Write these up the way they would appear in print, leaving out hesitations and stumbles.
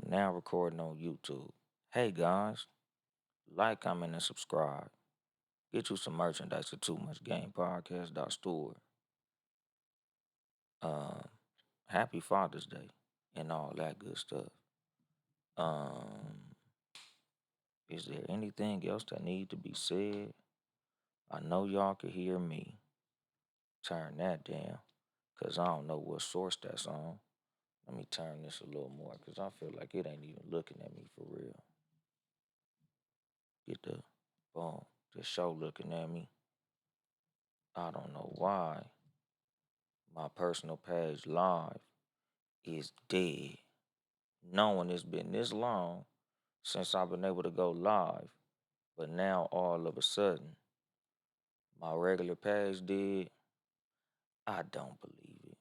now recording on YouTube. Hey guys, like, comment, and subscribe. Get you some merchandise at Too Much Game Podcast Store. Um, Happy Father's Day and all that good stuff. Um, is there anything else that need to be said? I know y'all can hear me. Turn that down, cause I don't know what source that's on. Let me turn this a little more, cause I feel like it ain't even looking at me for real. Get the boom, the show looking at me. I don't know why my personal page live is dead. Knowing it's been this long since I've been able to go live, but now all of a sudden my regular page did. I don't believe it.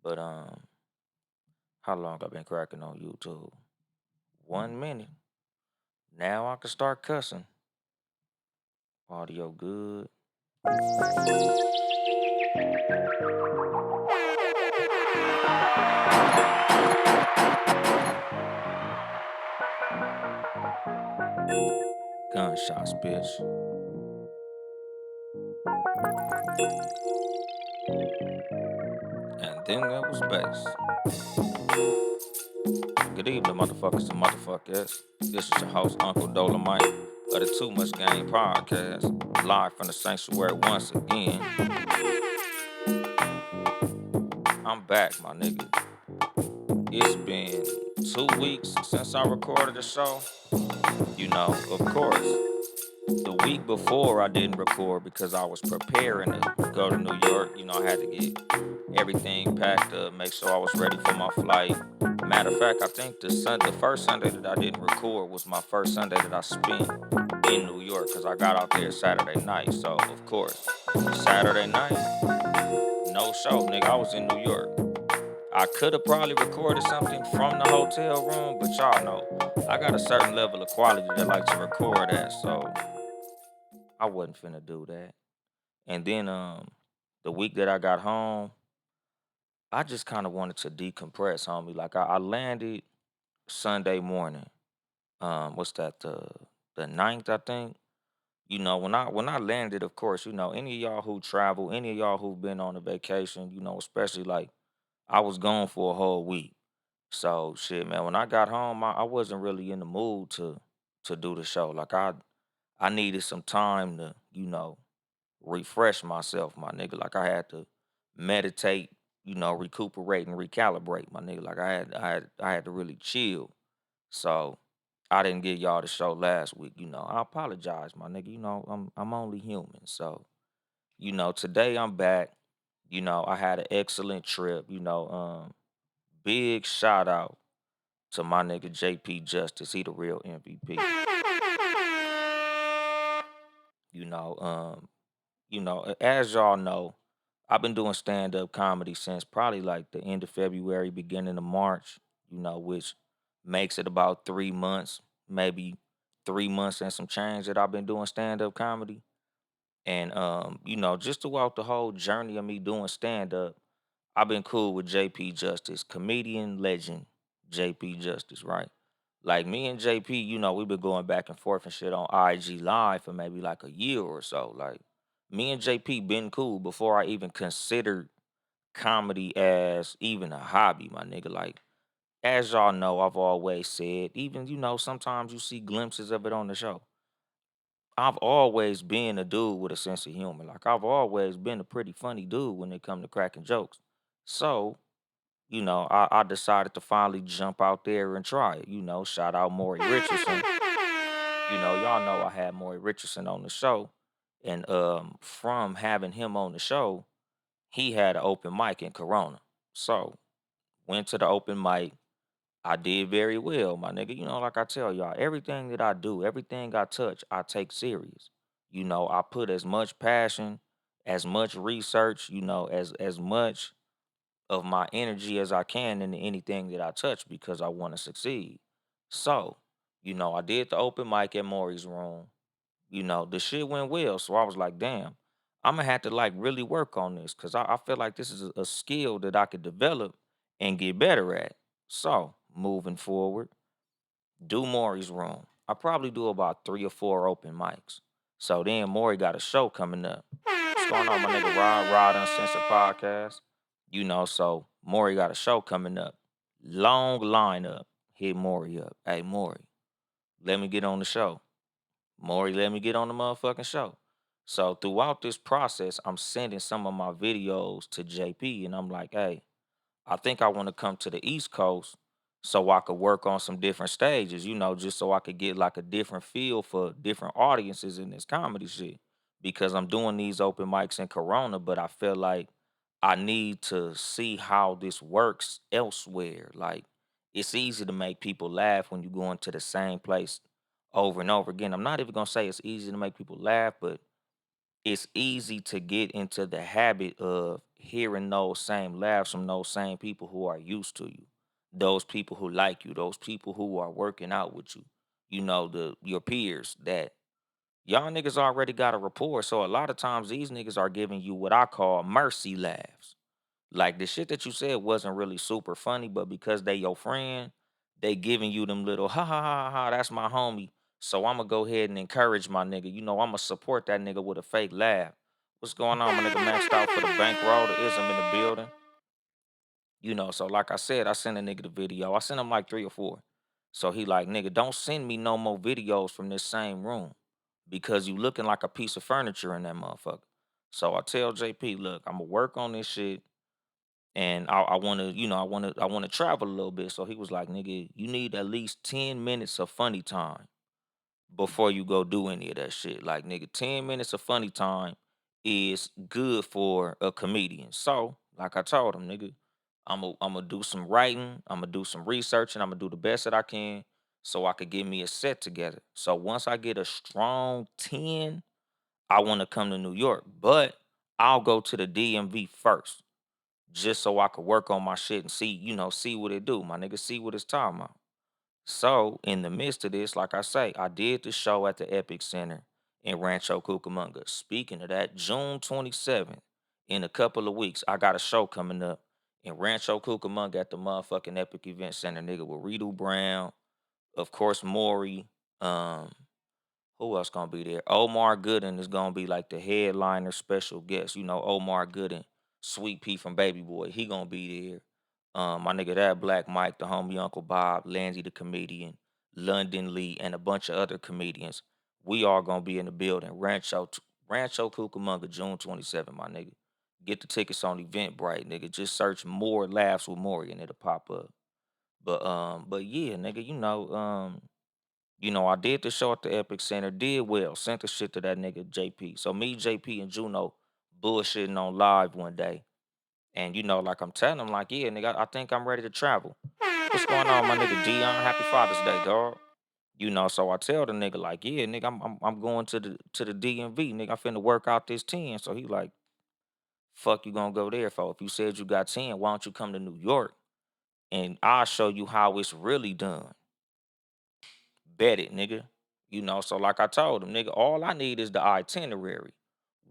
But how long I been cracking on YouTube? 1 minute. Now I can start cussing. Audio good. Gunshots, bitch. And then there was bass. Good evening, motherfuckers and motherfuckers. This is your host, Uncle Dolemite of the Too Much Game Podcast, live from the sanctuary once again. I'm back, my nigga. It's been 2 weeks since I recorded the show. Of course, the week before I didn't record because I was preparing to go to New York. I had to get everything packed up, make sure I was ready for my flight. Matter of fact, I think the first Sunday that I didn't record was my first Sunday that I spent in New York because I got out there Saturday night. So, of course, Saturday night, no show, nigga. I was in New York. I could have probably recorded something from the hotel room, but y'all know I got a certain level of quality that I like to record at, so I wasn't finna do that. And then the week that I got home, I just kind of wanted to decompress, homie. Like I landed Sunday morning. What's that? The ninth, I think. When I landed, of course, any of y'all who travel, any of y'all who've been on a vacation, especially like I was gone for a whole week. So shit, man. When I got home, I wasn't really in the mood to do the show. Like I needed some time to, refresh myself, my nigga. Like I had to meditate, recuperate and recalibrate, my nigga. Like I had to really chill. So I didn't get y'all the show last week. I apologize, my nigga. I'm only human. So, today I'm back. I had an excellent trip. Big shout out to my nigga JP Justice. He the real MVP. You know, um, as y'all know, I've been doing stand up comedy since probably like the end of February, beginning of March, which makes it about 3 months, maybe 3 months and some change that I've been doing stand up comedy. And, just throughout the whole journey of me doing stand up, I've been cool with JP Justice, comedian legend JP Justice, right? Like me and JP, we've been going back and forth and shit on IG Live for maybe like a year or so. Like me and JP been cool before I even considered comedy as even a hobby, my nigga. Like as y'all know, I've always said, even sometimes you see glimpses of it on the show. I've always been a dude with a sense of humor. Like I've always been a pretty funny dude when it come to cracking jokes. So, I decided to finally jump out there and try it. Shout out Maury Richardson. Y'all know I had Maury Richardson on the show. And from having him on the show, he had an open mic in Corona. So went to the open mic. I did very well, my nigga. Like I tell y'all, everything that I do, everything I touch, I take serious. I put as much passion, as much research, as much of my energy as I can into anything that I touch because I want to succeed. So, I did the open mic at Maury's room. The shit went well. So I was like, damn, I'm gonna have to like really work on this because I feel like this is a skill that I could develop and get better at. So moving forward. do Maury's room. I probably do about 3 or 4 open mics. So then Maury got a show coming up. What's going on, my nigga Rod Uncensored Podcast? So Maury got a show coming up. Long lineup. Hit Maury up. Hey Maury, let me get on the show. Maury, let me get on the motherfucking show. So throughout this process, I'm sending some of my videos to JP and I'm like, hey, I think I want to come to the East Coast so I could work on some different stages, just so I could get like a different feel for different audiences in this comedy shit. Because I'm doing these open mics in Corona, but I feel like I need to see how this works elsewhere. Like it's easy to make people laugh when you go into the same place over and over again. I'm not even gonna say it's easy to make people laugh, but it's easy to get into the habit of hearing those same laughs from those same people who are used to you, those people who like you, those people who are working out with you, your peers that y'all niggas already got a rapport. So a lot of times these niggas are giving you what I call mercy laughs. Like the shit that you said wasn't really super funny, but because they your friend, they giving you them little ha ha ha ha. That's my homie. So I'm gonna go ahead and encourage my nigga. I'm gonna support that nigga with a fake laugh. What's going on, my nigga? Maxed out for the bankroll. The ism in the building. So like I said, I sent a nigga the video. I sent him like 3 or 4. So he like, nigga, don't send me no more videos from this same room because you looking like a piece of furniture in that motherfucker. So I tell JP, look, I'm gonna work on this shit and I want to, I want to travel a little bit. So he was like, "Nigga, you need at least 10 minutes of funny time before you go do any of that shit. Like, nigga, 10 minutes of funny time is good for a comedian." So, like I told him, nigga, I'm gonna do some writing, I'm gonna do some research, and I'm gonna do the best that I can so I could get me a set together. So once I get a strong 10, I want to come to New York, but I'll go to the DMV first just so I could work on my shit and see what it do. My nigga, see what it's talking about. So in the midst of this, like I say, I did the show at the Epic Center in Rancho Cucamonga. Speaking of that, June 27th, in a couple of weeks, I got a show coming up in Rancho Cucamonga at the motherfucking Epic Event Center, nigga, with Redo Brown, of course, Maury, um, who else gonna be there? Omar Gooden is gonna be like the headliner special guest. Omar Gooden, Sweet Pea from Baby Boy, he gonna be there. My nigga that Black Mike, the homie Uncle Bob, Landy the comedian, London Lee, and a bunch of other comedians. We all gonna be in the building. Rancho Cucamonga, June 27th, my nigga. Get the tickets on Eventbrite, nigga. Just search more laughs with Maury and it'll pop up. But yeah, nigga, I did the show at the Epic Center, did well, sent the shit to that nigga JP. So me, JP, and Juno bullshitting on live one day. And like I'm telling him, like, yeah, nigga, I think I'm ready to travel. What's going on, my nigga Dion? Happy Father's Day, dog. So I tell the nigga, like, yeah, nigga, I'm going to the DMV, nigga. I finna work out this 10. So he like, fuck you gonna go there for? If you said you got 10, why don't you come to New York? And I'll show you how it's really done. Bet it, nigga. So like I told him, nigga, all I need is the itinerary.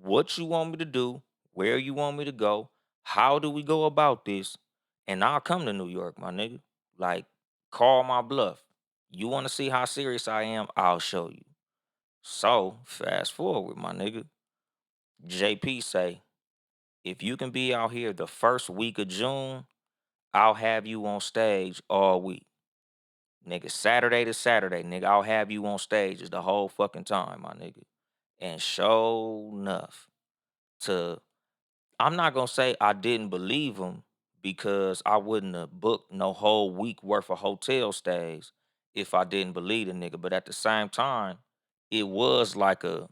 What you want me to do, where you want me to go, how do we go about this, and I'll come to New York, my nigga. Like, call my bluff. You want to see how serious I am? I'll show you. So, fast forward, my nigga. JP say, if you can be out here the first week of June, I'll have you on stage all week. Nigga, Saturday to Saturday, nigga, I'll have you on stage is the whole fucking time, my nigga. And sure enough, to I'm not gonna say I didn't believe him because I wouldn't have booked no whole week worth of hotel stays if I didn't believe the nigga. But at the same time, it was like a,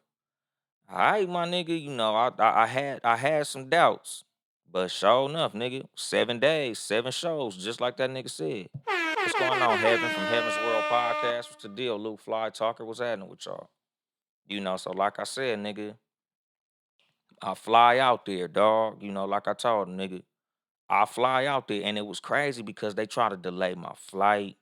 all right, my nigga, I had some doubts. But sure enough, nigga, 7 days, 7 shows, just like that nigga said. What's going on, Heaven from Heaven's World Podcast? What's the deal, Luke Fly Talker? What's happening with y'all? So like I said, nigga, I fly out there, dog. Like I told him, nigga, I fly out there, and it was crazy because they try to delay my flight.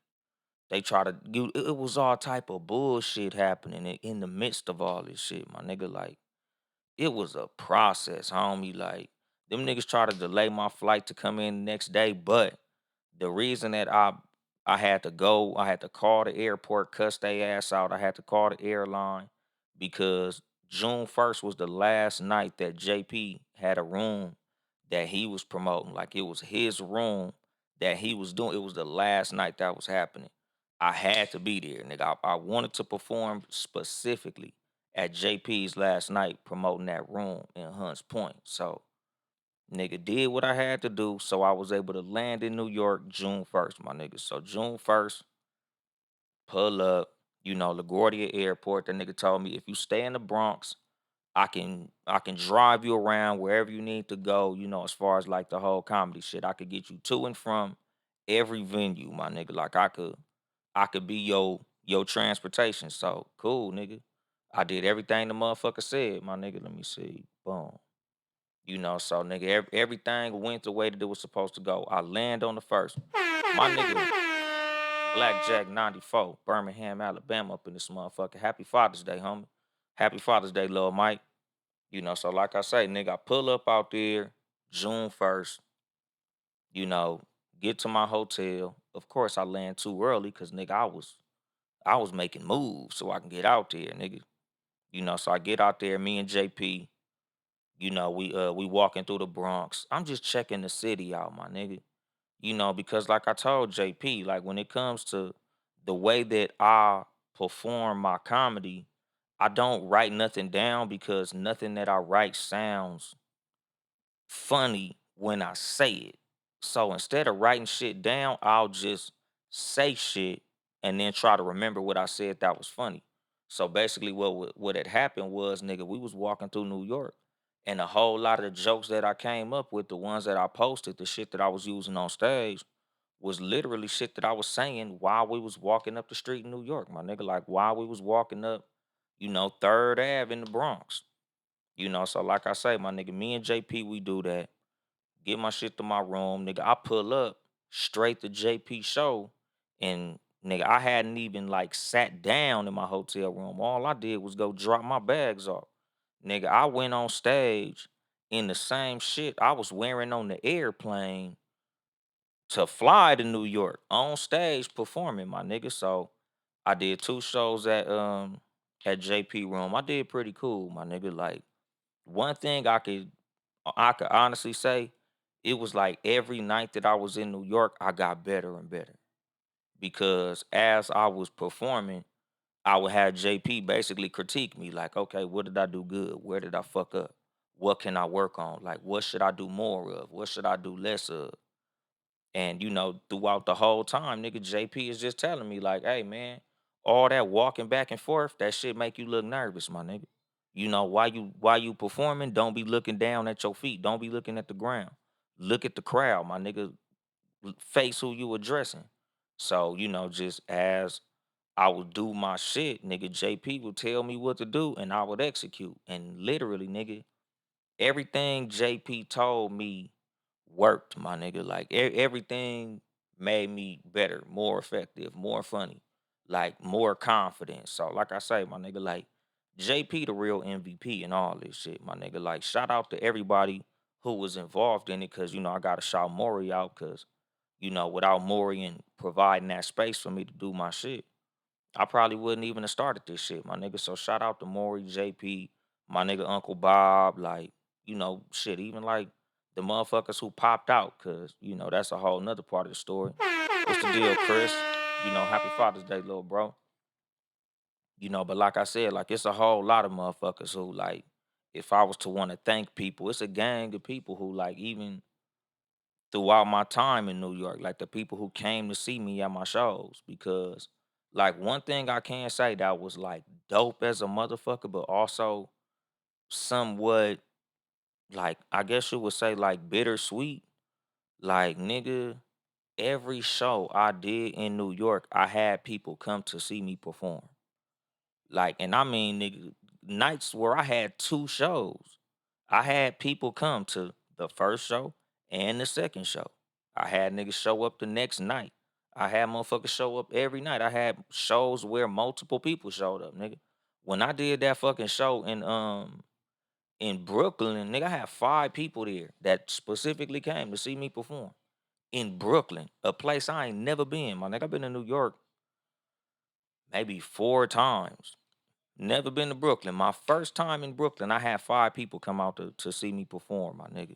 They try to, it was all type of bullshit happening in the midst of all this shit, my nigga. Like, it was a process, homie. Like, them niggas try to delay my flight to come in the next day, but the reason that I had to go. I had to call the airport, cuss their ass out. I had to call the airline because June 1st was the last night that JP had a room that he was promoting. Like it was his room that he was doing. It was the last night that was happening. I had to be there, nigga. I wanted to perform specifically at JP's last night promoting that room in Hunts Point. So nigga did what I had to do, so I was able to land in New York June 1st, my nigga. So June 1st, pull up, LaGuardia Airport. That nigga told me if you stay in the Bronx, I can drive you around wherever you need to go, as far as like the whole comedy shit. I could get you to and from every venue, my nigga. Like I could be your transportation. So cool, nigga. I did everything the motherfucker said, my nigga. Let me see. Boom. So nigga, everything went the way that it was supposed to go. I land on the first. My nigga, Blackjack 94, Birmingham, Alabama, up in this motherfucker. Happy Father's Day, homie. Happy Father's Day, little Mike. So like I say, nigga, I pull up out there June 1st, you know, get to my hotel. Of course, I land too early because nigga, I was making moves so I can get out there, nigga. So I get out there, me and JP, we walking through the Bronx. I'm just checking the city out, my nigga. Because like I told JP, like when it comes to the way that I perform my comedy, I don't write nothing down because nothing that I write sounds funny when I say it. So instead of writing shit down, I'll just say shit and then try to remember what I said that was funny. So basically, what had happened was, nigga, we was walking through New York, and a whole lot of the jokes that I came up with, the ones that I posted, the shit that I was using on stage, was literally shit that I was saying while we was walking up the street in New York, my nigga. Like while we was walking up, Third Ave in the Bronx. So like I say, my nigga, me and JP, we do that. Get my shit to my room, nigga. I pull up straight to JP show, and nigga, I hadn't even like sat down in my hotel room. All I did was go drop my bags off. Nigga, I went on stage in the same shit I was wearing on the airplane to fly to New York on stage performing, my nigga. So I did two shows at JP room. I did pretty cool, my nigga. Like one thing I could honestly say, it was like every night that I was in New York, I got better and better. Because as I was performing, I would have JP basically critique me like, okay, what did I do good? Where did I fuck up? What can I work on? Like, what should I do more of? What should I do less of? And throughout the whole time, nigga, JP is just telling me like, "Hey, man, all that walking back and forth, that shit make you look nervous, my nigga. While you performing, don't be looking down at your feet. Don't be looking at the ground. Look at the crowd, my nigga. Face who you addressing." So just as I would do my shit, nigga, JP would tell me what to do, and I would execute. And literally, nigga, everything JP told me worked, my nigga. Like everything made me better, more effective, more funny, like more confident. So, like I say, my nigga, like JP, the real MVP and all this shit, my nigga. Like, shout out to everybody who was involved in it, cause I gotta shout Maury out, cause without Maury and providing that space for me to do my shit, I probably wouldn't even have started this shit, my nigga. So shout out to Maury, JP, my nigga Uncle Bob, like, shit, even like the motherfuckers who popped out, cause that's a whole nother part of the story. What's the deal, Chris? Happy Father's Day, little bro. But like I said, like it's a whole lot of motherfuckers who like, if I was to want to thank people, it's a gang of people who like even throughout my time in New York, like the people who came to see me at my shows. Because like one thing I can say that was like dope as a motherfucker, but also somewhat like I guess you would say like bittersweet. Like nigga, every show I did in New York, I had people come to see me perform. Like, and I mean, nigga, nights where I had two shows, I had people come to the first show and the second show. I had niggas show up the next night. I had motherfuckers show up every night. I had shows where multiple people showed up, nigga. When I did that fucking show in Brooklyn, nigga, I had 5 people there that specifically came to see me perform. in Brooklyn, a place I ain't never been. My nigga, I've been to New York maybe 4 times. Never been to Brooklyn. My first time in Brooklyn, I had 5 people come out to see me perform, my nigga.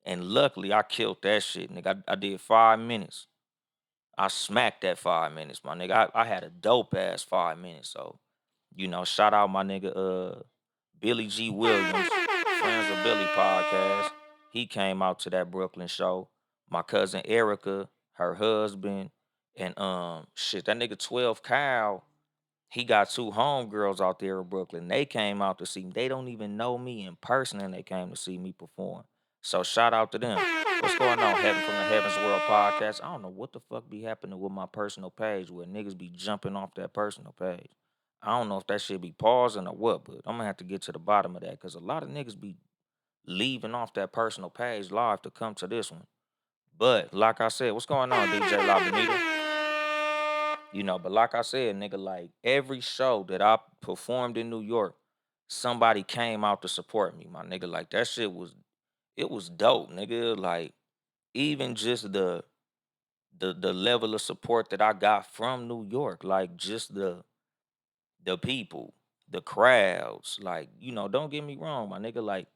And luckily, I killed that shit, nigga. I did 5 minutes. I smacked that 5 minutes, my nigga. I had a dope ass 5 minutes. So, shout out my nigga Billy G. Williams, Friends of Billy podcast. He came out to that Brooklyn show. My cousin Erica, her husband, and shit, that nigga 12 Kyle, he got 2 homegirls out there in Brooklyn. They came out to see me. They don't even know me in person, and they came to see me perform. So shout out to them. What's going on, Heaven from the Heavens World podcast? I don't know what the fuck be happening with my personal page where niggas be jumping off that personal page. I don't know if that shit be pausing or what, but I'm gonna have to get to the bottom of that because a lot of niggas be leaving off that personal page live to come to this one. But like I said, what's going on, DJ La Benita? But like I said, nigga, like every show that I performed in New York, somebody came out to support me, my nigga. Like that shit was it was dope, nigga. Like even just the level of support that I got from New York, like just the people, the crowds, like, don't get me wrong, my nigga, like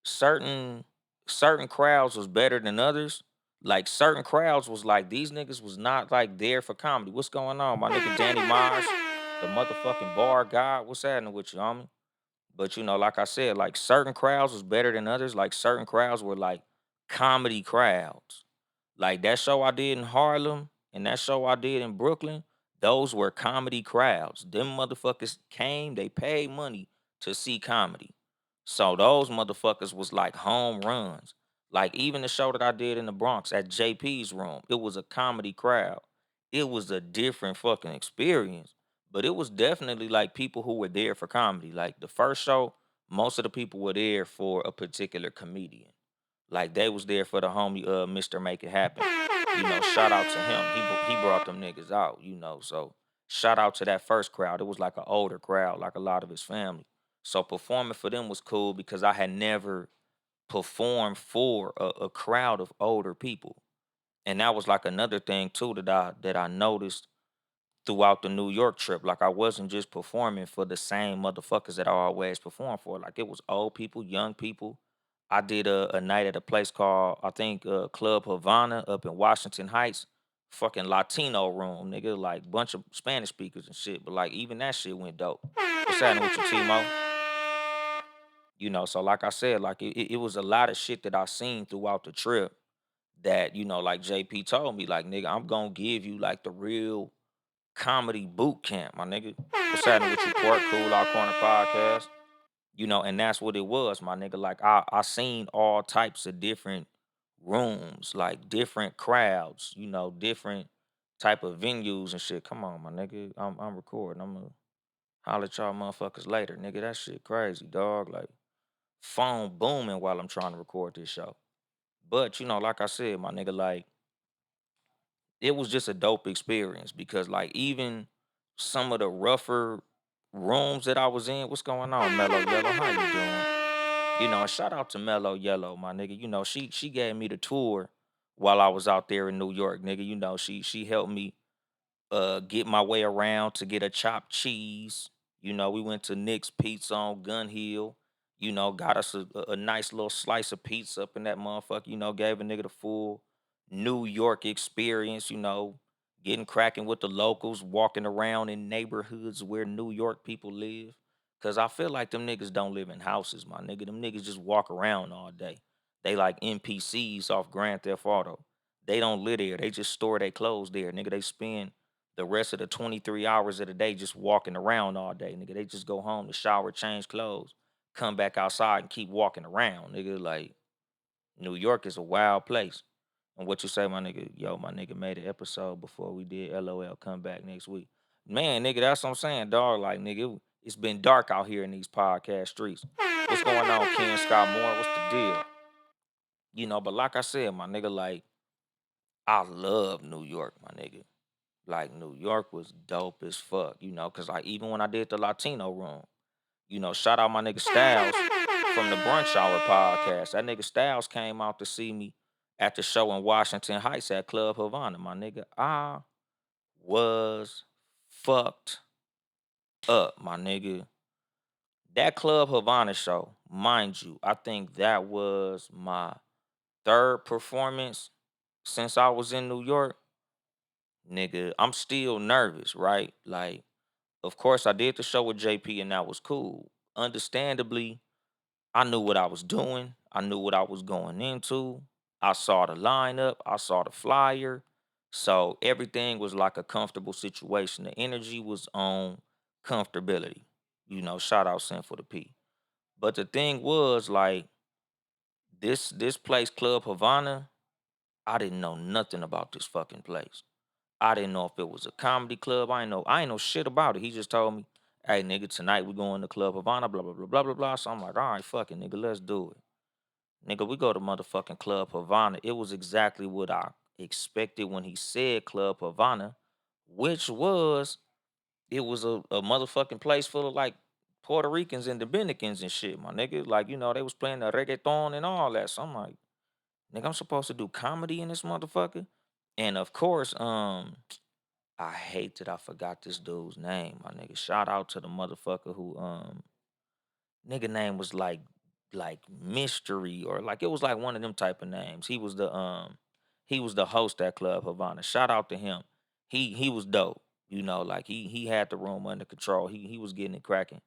certain certain crowds was better than others. Like certain crowds was like these niggas was not like there for comedy. What's going on, my nigga Danny Myers, the motherfucking bar guy? What's happening with you, homie? But like I said, like certain crowds was better than others. Like certain crowds were like comedy crowds. Like that show I did in Harlem and that show I did in Brooklyn, those were comedy crowds. Them motherfuckers came, they paid money to see comedy. So those motherfuckers was like home runs. Like even the show that I did in the Bronx at JP's room, it was a comedy crowd. It was a different fucking experience, but it was definitely like people who were there for comedy. Like the first show, most of the people were there for a particular comedian. Like they was there for the homie Mr. Make It Happen. Shout out to him. He brought them niggas out. So shout out to that first crowd. It was like an older crowd, like a lot of his family. So performing for them was cool because I had never performed for a crowd of older people. And that was like another thing too that I noticed throughout the New York trip. Like I wasn't just performing for the same motherfuckers that I always perform for. Like it was old people, young people. I did a night at a place called I think Club Havana up in Washington Heights. Fucking Latino room, nigga. Like bunch of Spanish speakers and shit. But like even that shit went dope. What's happening with you, Timo? So like I said, like it was a lot of shit that I seen throughout the trip that, like JP told me, like, nigga, I'm gonna give you like the real comedy boot camp, my nigga. What's happening with you, Port Cool Out Corner podcast? And that's what it was, my nigga. Like I seen all types of different rooms, like different crowds, different type of venues and shit. Come on, my nigga. I'm recording. I'm gonna holler at y'all motherfuckers later, nigga. That shit crazy, dog. Like phone booming while I'm trying to record this show. But like I said, my nigga, like it was just a dope experience because like even some of the rougher rooms that I was in, what's going on, Mellow Yellow? How you doing? And shout out to Mellow Yellow, my nigga. She gave me the tour while I was out there in New York, nigga. She helped me get my way around to get a chopped cheese. We went to Nick's Pizza on Gun Hill. Got us a nice little slice of pizza up in that motherfucker. Gave a nigga the full New York experience. Getting cracking with the locals, walking around in neighborhoods where New York people live. Cause I feel like them niggas don't live in houses, my nigga. Them niggas just walk around all day. They like NPCs off Grand Theft Auto. They don't live there. They just store their clothes there, nigga. They spend the rest of the 23 hours of the day just walking around all day, nigga. They just go home to shower, change clothes, come back outside and keep walking around, nigga. Like New York is a wild place. And what you say, my nigga? Yo, my nigga made an episode before we did LOL come back next week. Man, nigga, that's what I'm saying, dog. Like, nigga, it's been dark out here in these podcast streets. What's going on, Ken Scott Moore? What's the deal? But like I said, my nigga, like, I love New York, my nigga. Like New York was dope as fuck, cause like even when I did the Latino room, shout out my nigga Styles from the Brunch Hour podcast. That nigga Styles came out to see me at the show in Washington Heights at Club Havana, my nigga. I was fucked up, my nigga. That Club Havana show, mind you, I think that was my third performance since I was in New York. Nigga, I'm still nervous, right? Like, of course, I did the show with JP and that was cool. Understandably, I knew what I was doing. I knew what I was going into. I saw the lineup. I saw the flyer. So everything was like a comfortable situation. The energy was on comfortability. Shout out Sin for the P. But the thing was, like, this place, Club Havana, I didn't know nothing about this fucking place. I didn't know if it was a comedy club. I ain't know shit about it. He just told me, hey nigga, tonight we going to Club Havana, blah blah blah blah blah blah. So I'm like, all right, fuck it, nigga, let's do it. Nigga, we go to motherfucking Club Havana. It was exactly what I expected when he said Club Havana, which was it was a motherfucking place full of like Puerto Ricans and Dominicans and shit, my nigga. Like, they was playing the reggaeton and all that. So I'm like, nigga, I'm supposed to do comedy in this motherfucker. And of course, I hate that I forgot this dude's name, my nigga. Shout out to the motherfucker who nigga name was like mystery or like it was like one of them type of names. He was the host at Club Havana. Shout out to him. He was dope. Like he had the room under control. He was getting it cracking.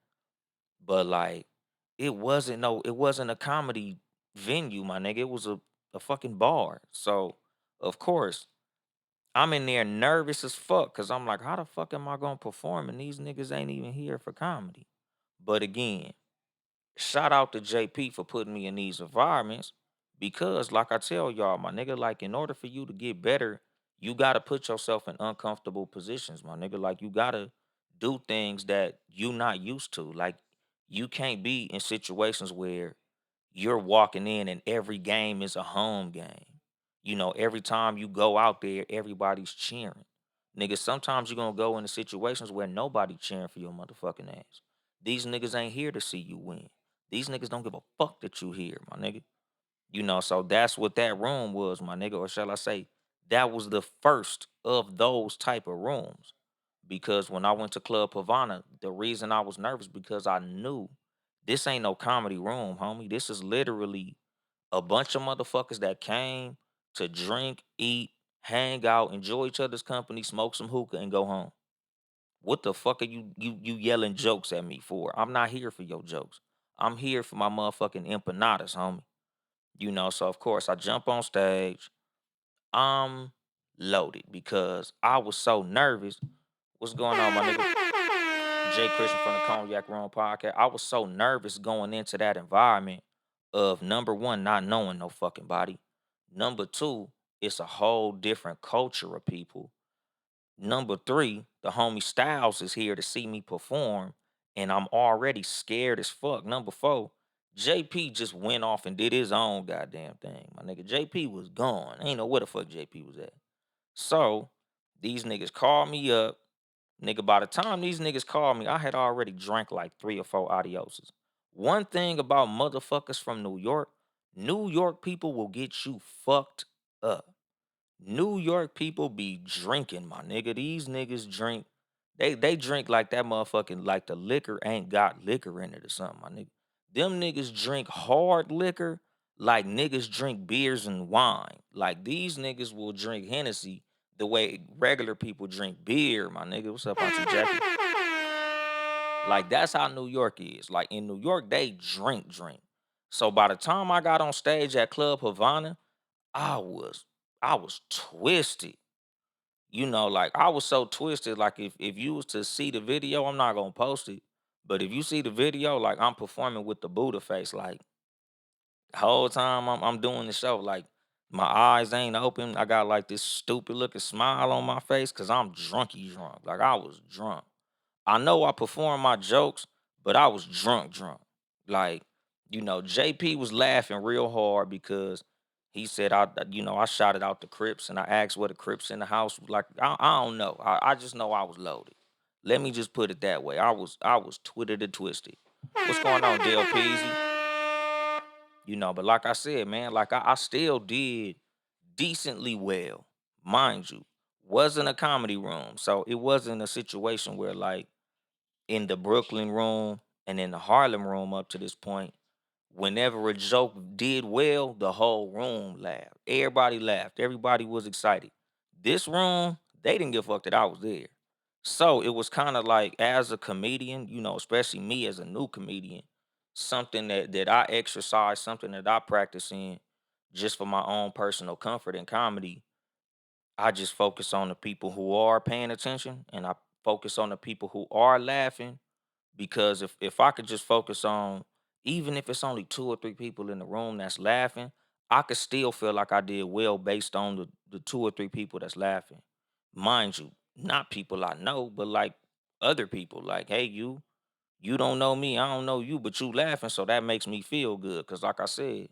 But like it wasn't a comedy venue, my nigga. It was a fucking bar. So of course I'm in there nervous as fuck because I'm like, how the fuck am I gonna perform and these niggas ain't even here for comedy? But again, shout out to JP for putting me in these environments because, like I tell y'all, my nigga, like in order for you to get better, you gotta put yourself in uncomfortable positions, my nigga. Like you gotta do things that you not used to. Like you can't be in situations where you're walking in and every game is a home game. Every time you go out there, everybody's cheering. Nigga, sometimes you're gonna go into situations where nobody cheering for your motherfucking ass. These niggas ain't here to see you win. These niggas don't give a fuck that you here, my nigga. So that's what that room was, my nigga. Or shall I say, that was the first of those type of rooms. Because when I went to Club Havana, the reason I was nervous because I knew this ain't no comedy room, homie. This is literally a bunch of motherfuckers that came to drink, eat, hang out, enjoy each other's company, smoke some hookah, and go home. What the fuck are you yelling jokes at me for? I'm not here for your jokes. I'm here for my motherfucking empanadas, homie. So of course I jump on stage. I'm loaded because I was so nervous. What's going on, my nigga? Jay Christian from the Cognac Room podcast. I was so nervous going into that environment of number one, not knowing no fucking body. Number two, it's a whole different culture of people. Number three, the homie Styles is here to see me perform, and I'm already scared as fuck. Number four, JP just went off and did his own goddamn thing. My nigga, JP was gone. Ain't know where the fuck JP was at. So these niggas called me up. Nigga, by the time these niggas called me, I had already drank like 3 or 4 adioses. One thing about motherfuckers from New York people will get you fucked up. New York people be drinking, my nigga. These niggas drink. They drink like that motherfucking like the liquor ain't got liquor in it or something, my nigga. Them niggas drink hard liquor like niggas drink beers and wine. Like these niggas will drink Hennessy the way regular people drink beer, my nigga. What's up, Auntie Jackie? Like that's how New York is. Like in New York, they drink. So by the time I got on stage at Club Havana, I was I was twisted. Like I was so twisted. Like if you was to see the video, I'm not gonna post it. But if you see the video, like I'm performing with the Buddha face, like the whole time I'm doing the show, like my eyes ain't open. I got like this stupid looking smile on my face because I'm drunk. Like I was drunk. I know I performed my jokes, but I was drunk. Like, JP was laughing real hard because he said I shot it out the Crips and I asked what the Crips in the house was like. I don't know. I just know I was loaded. Let me just put it that way. I was twitted and twisted. What's going on, Dale Peasy? But like I said, man, like I still did decently well, mind you. Wasn't a comedy room, so it wasn't a situation where like in the Brooklyn room and in the Harlem room up to this point, whenever a joke did well, the whole room laughed. Everybody laughed. Everybody was excited. This room, they didn't give a fuck that I was there. So it was kind of like as a comedian, especially me as a new comedian, something that I exercise, something that I practice in just for my own personal comfort in comedy. I just focus on the people who are paying attention and I focus on the people who are laughing because if I could just focus on even if it's only two or three people in the room that's laughing, I could still feel like I did well based on the two or three people that's laughing. Mind you, not people I know, but like other people. Like, hey, you don't know me, I don't know you, but you laughing, so that makes me feel good. Cause like I said,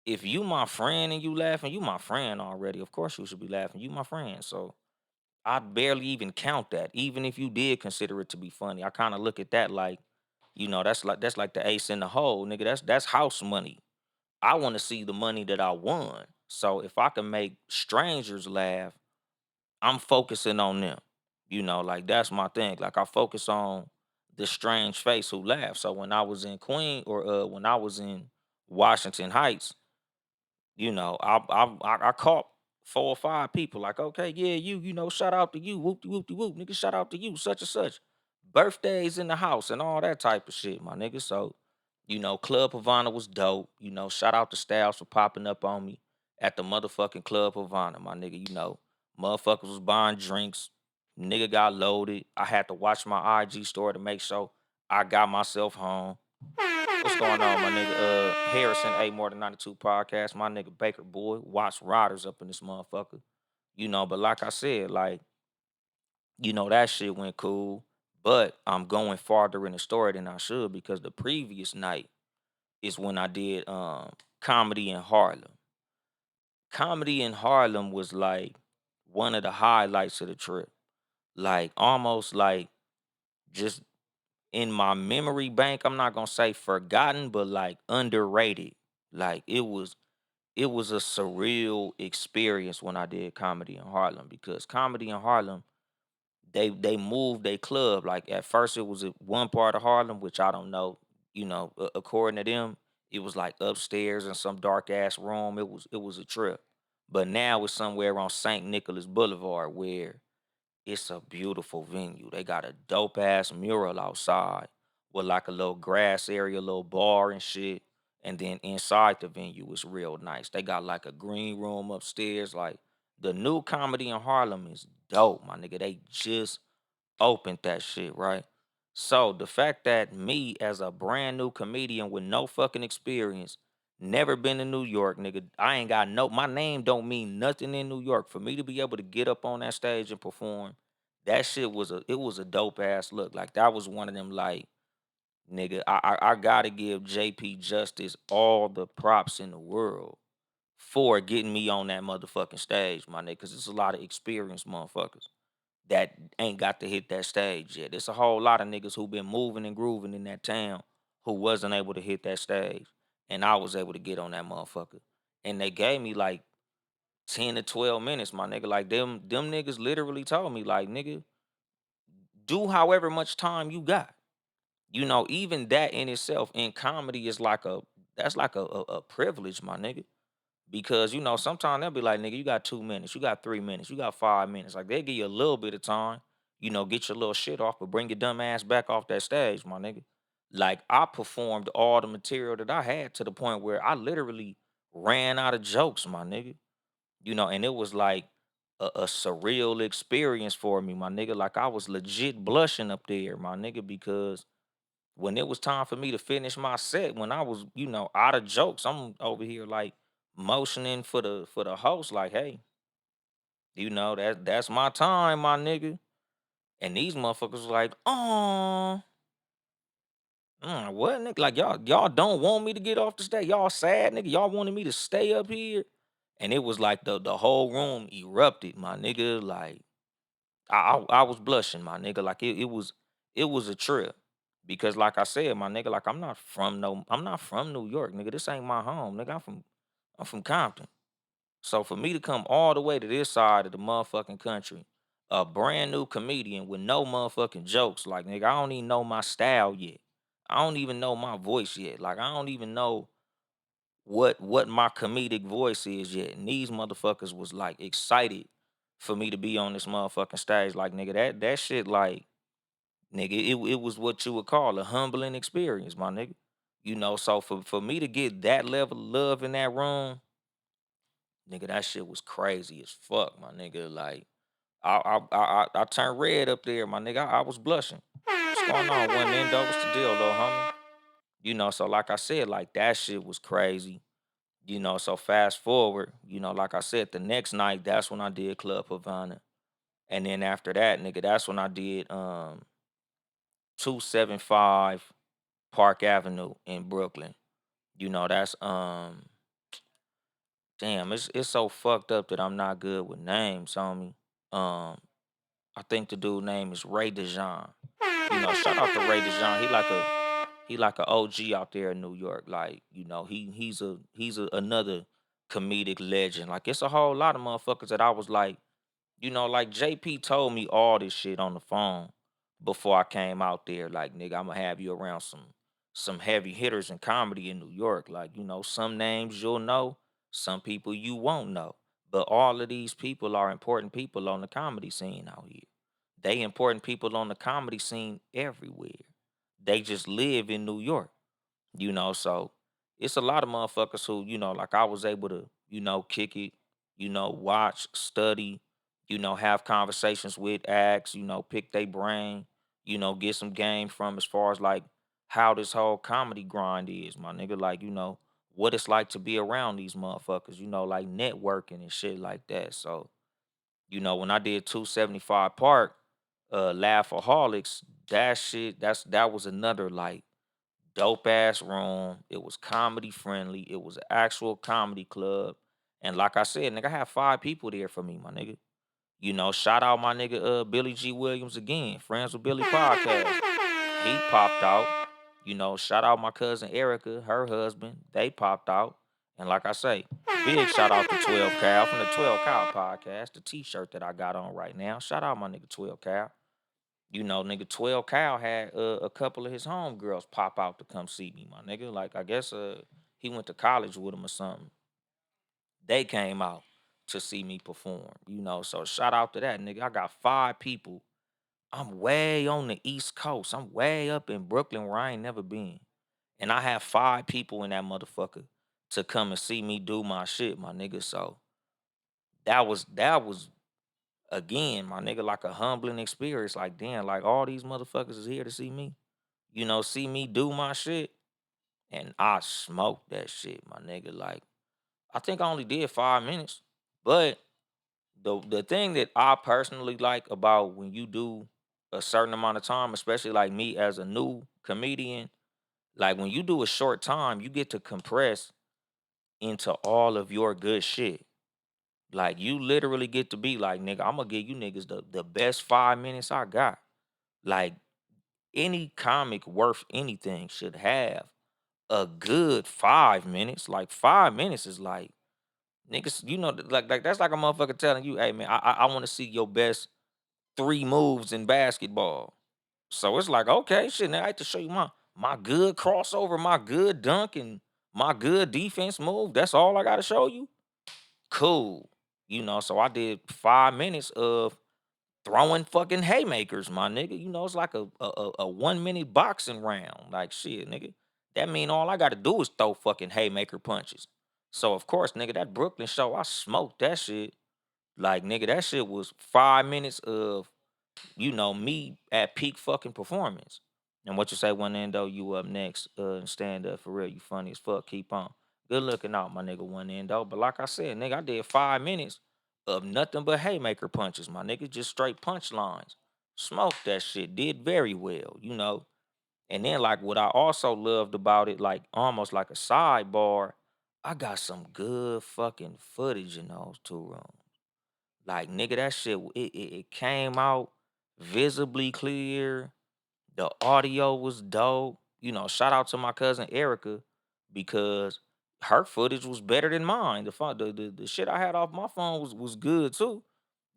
if you my friend and you laughing, you my friend already. Of course you should be laughing. You my friend. So I barely even count that. Even if you did consider it to be funny, I kind of look at that like, that's like the ace in the hole, nigga. That's house money. I want to see the money that I won. So if I can make strangers laugh, I'm focusing on them. Like that's my thing. Like I focus on the strange face who laughs. So when I was in Queen or when I was in Washington Heights, I caught 4 or 5 people like, okay, yeah, shout out to you, whoop de whoop de whoop, nigga, shout out to you, such and such, birthdays in the house and all that type of shit, my nigga. So, Club Havana was dope. Shout out to Styles for popping up on me at the motherfucking Club Havana, my nigga. Motherfuckers was buying drinks, nigga got loaded. I had to watch my IG story to make sure I got myself home. What's going on, my nigga? Harrison A More Than 92 podcast. My nigga Baker Boy. Watch Riders up in this motherfucker. But like I said, like, that shit went cool. But I'm going farther in the story than I should because the previous night is when I did comedy in Harlem. Comedy in Harlem was like one of the highlights of the trip. Like almost like just in my memory bank, I'm not gonna say forgotten, but like underrated. Like it was a surreal experience when I did comedy in Harlem because comedy in Harlem, they moved their club. Like at first it was at one part of Harlem, which I don't know, according to them, it was like upstairs in some dark ass room. It was a trip. But now it's somewhere on St. Nicholas Boulevard where it's a beautiful venue. They got a dope ass mural outside with like a little grass area, little bar and shit. And then inside the venue is real nice. They got like a green room upstairs. Like the new comedy in Harlem is dope, my nigga. They just opened that shit, right? So the fact that me as a brand new comedian with no fucking experience, never been to New York, nigga, I ain't got no my name don't mean nothing in New York. For me to be able to get up on that stage and perform, that shit was a dope ass look. Like that was one of them like, nigga, I gotta give JP Justice all the props in the world for getting me on that motherfucking stage, my nigga, cause it's a lot of experienced motherfuckers that ain't got to hit that stage yet. There's a whole lot of niggas who been moving and grooving in that town who wasn't able to hit that stage. And I was able to get on that motherfucker. And they gave me like 10 to 12 minutes, my nigga. Like them niggas literally told me, like, nigga, do however much time you got. Even that in itself in comedy is like that's like a privilege, my nigga. Because sometimes they'll be like, nigga, you got 2 minutes, you got 3 minutes, you got 5 minutes. Like they give you a little bit of time, get your little shit off, but bring your dumb ass back off that stage, my nigga. Like I performed all the material that I had to the point where I literally ran out of jokes, my nigga. And it was like a surreal experience for me, my nigga. Like I was legit blushing up there, my nigga, because when it was time for me to finish my set, when I was, out of jokes, I'm over here like motioning for the host, like, hey, that's my time, my nigga. And these motherfuckers was like, oh, what nigga? Like y'all don't want me to get off the stage. Y'all sad, nigga. Y'all wanted me to stay up here. And it was like the whole room erupted, my nigga. Like I was blushing, my nigga. Like it was a trip. Because like I said, my nigga, like I'm not from New York, nigga. This ain't my home, nigga. I'm from Compton. So for me to come all the way to this side of the motherfucking country, a brand new comedian with no motherfucking jokes, like nigga, I don't even know my style yet. I don't even know my voice yet. Like I don't even know what my comedic voice is yet. And these motherfuckers was like excited for me to be on this motherfucking stage. Like nigga, that shit like nigga, it was what you would call a humbling experience, my nigga. So for me to get that level of love in that room, nigga, that shit was crazy as fuck, my nigga. Like I turned red up there, my nigga. I was blushing. What's going on? One endo, what's the deal, little homie? So like I said, like that shit was crazy. So fast forward, like I said, the next night, that's when I did Club Havana. And then after that, nigga, that's when I did 275 Park Avenue in Brooklyn. That's damn, it's so fucked up that I'm not good with names, homie. Um, I think the dude name is Ray DeJean. Shout out to Ray DeJean. He like a OG out there in New York. Like, he's another comedic legend. Like it's a whole lot of motherfuckers that I was like JP told me all this shit on the phone before I came out there. Like, nigga, I'm gonna have you around some heavy hitters in comedy in New York. Like, some names you'll know, some people you won't know. But all of these people are important people on the comedy scene out here. They important people on the comedy scene everywhere. They just live in New York. So it's a lot of motherfuckers who, like I was able to, kick it, watch, study, have conversations with, ask, pick their brain, get some game from as far as like how this whole comedy grind is, my nigga. Like, what it's like to be around these motherfuckers, like networking and shit like that. So, when I did 275 Park, Laughaholics, that was another like dope ass room. It was comedy friendly. It was an actual comedy club. And like I said, nigga, I had 5 people there for me, my nigga. Shout out my nigga Billy G. Williams again, Friends with Billy podcast. He popped out. Shout out my cousin Erica, her husband. They popped out. And like I say, big shout out to 12 Cal from the 12 Cal podcast, the t-shirt that I got on right now. Shout out my nigga 12 Cal. Nigga 12 Cal had a couple of his homegirls pop out to come see me, my nigga. Like, I guess he went to college with him or something. They came out to see me perform, So shout out to that, nigga. I got 5 people. I'm way on the East Coast. I'm way up in Brooklyn where I ain't never been. And I have 5 people in that motherfucker to come and see me do my shit, my nigga. So that was again, my nigga, like a humbling experience. Like, damn, like all these motherfuckers is here to see me, see me do my shit. And I smoked that shit, my nigga. Like, I think I only did 5 minutes. But the thing that I personally like about when you do a certain amount of time, especially like me as a new comedian, like when you do a short time, you get to compress into all of your good shit. Like you literally get to be like, nigga, I'm gonna give you niggas the best 5 minutes I got. Like any comic worth anything should have a good 5 minutes. Like 5 minutes is like niggas, like that's like a motherfucker telling you, hey man, I want to see your best 3 moves in basketball. So it's like, okay, shit, now I have to show you my good crossover, my good dunk, and my good defense move. That's all I gotta show you. Cool. So I did 5 minutes of throwing fucking haymakers, my nigga. It's like a 1 minute boxing round. Like shit, nigga. That mean all I gotta do is throw fucking haymaker punches. So of course, nigga, that Brooklyn show, I smoked that shit. Like, nigga, that shit was 5 minutes of, me at peak fucking performance. And what you say one end though, you up next, and stand up for real. You funny as fuck. Keep on. Good looking out, my nigga, one end though. But like I said, nigga, I did 5 minutes of nothing but haymaker punches, my nigga. Just straight punchlines. Smoked that shit. Did very well. And then like what I also loved about it, like almost like a sidebar, I got some good fucking footage in those 2 rooms. Like nigga, that shit it came out visibly clear. The audio was dope. Shout out to my cousin Erica because her footage was better than mine. The shit I had off my phone was good too.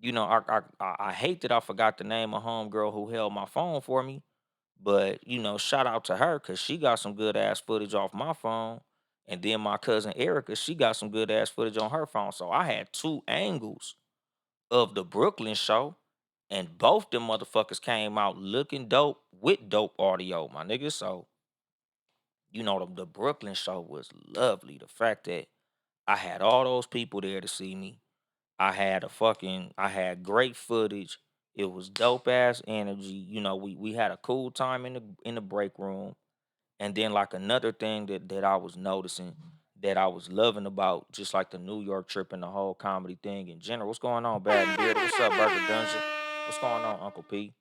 I hate that I forgot the name of homegirl who held my phone for me, but shout out to her because she got some good ass footage off my phone. And then my cousin Erica, she got some good ass footage on her phone. So I had two angles of the Brooklyn show, and both them motherfuckers came out looking dope with dope audio, my nigga. So the Brooklyn show was lovely. The fact that I had all those people there to see me. I had great footage. It was dope ass energy. We had a cool time in the break room. And then like another thing that I was noticing that I was loving about just like the New York trip and the whole comedy thing in general. What's going on, Bad and Bearded? What's up, Burger Dungeon? What's going on, Uncle P?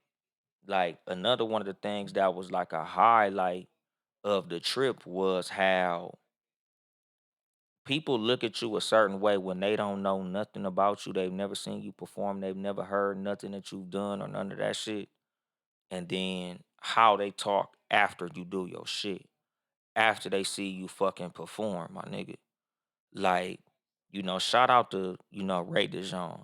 Like another one of the things that was like a highlight of the trip was how people look at you a certain way when they don't know nothing about you. They've never seen you perform. They've never heard nothing that you've done or none of that shit. And then how they talk after you do your shit, after they see you fucking perform, my nigga. Like, shout out to, Ray DeJean.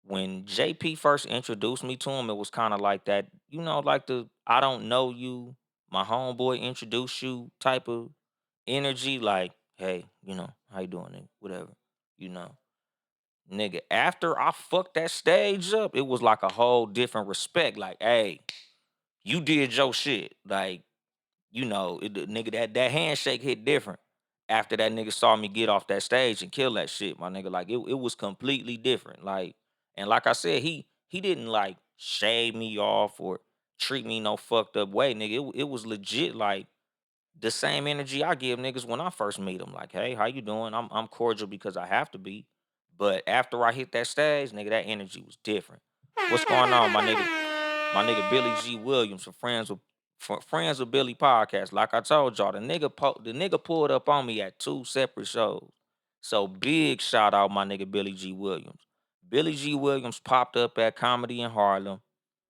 When JP first introduced me to him, it was kind of like that, like the I don't know you, my homeboy introduced you type of energy. Like, hey, how you doing, nigga? Whatever, you know. Nigga, after I fucked that stage up, it was like a whole different respect. Like, hey, you did your shit. Like, the nigga that handshake hit different after that nigga saw me get off that stage and kill that shit, my nigga. Like it was completely different. Like, and like I said, he didn't like shave me off or treat me no fucked up way, nigga. It was legit like the same energy I give niggas when I first meet them. Like, hey, how you doing? I'm cordial because I have to be. But after I hit that stage, nigga, that energy was different. What's going on, my nigga? My nigga Billy G. Williams from Friends with Billy podcast. Like I told y'all, the nigga pulled up on me at two separate shows. So big shout out my nigga Billy G. Williams. Billy G. Williams popped up at Comedy in Harlem,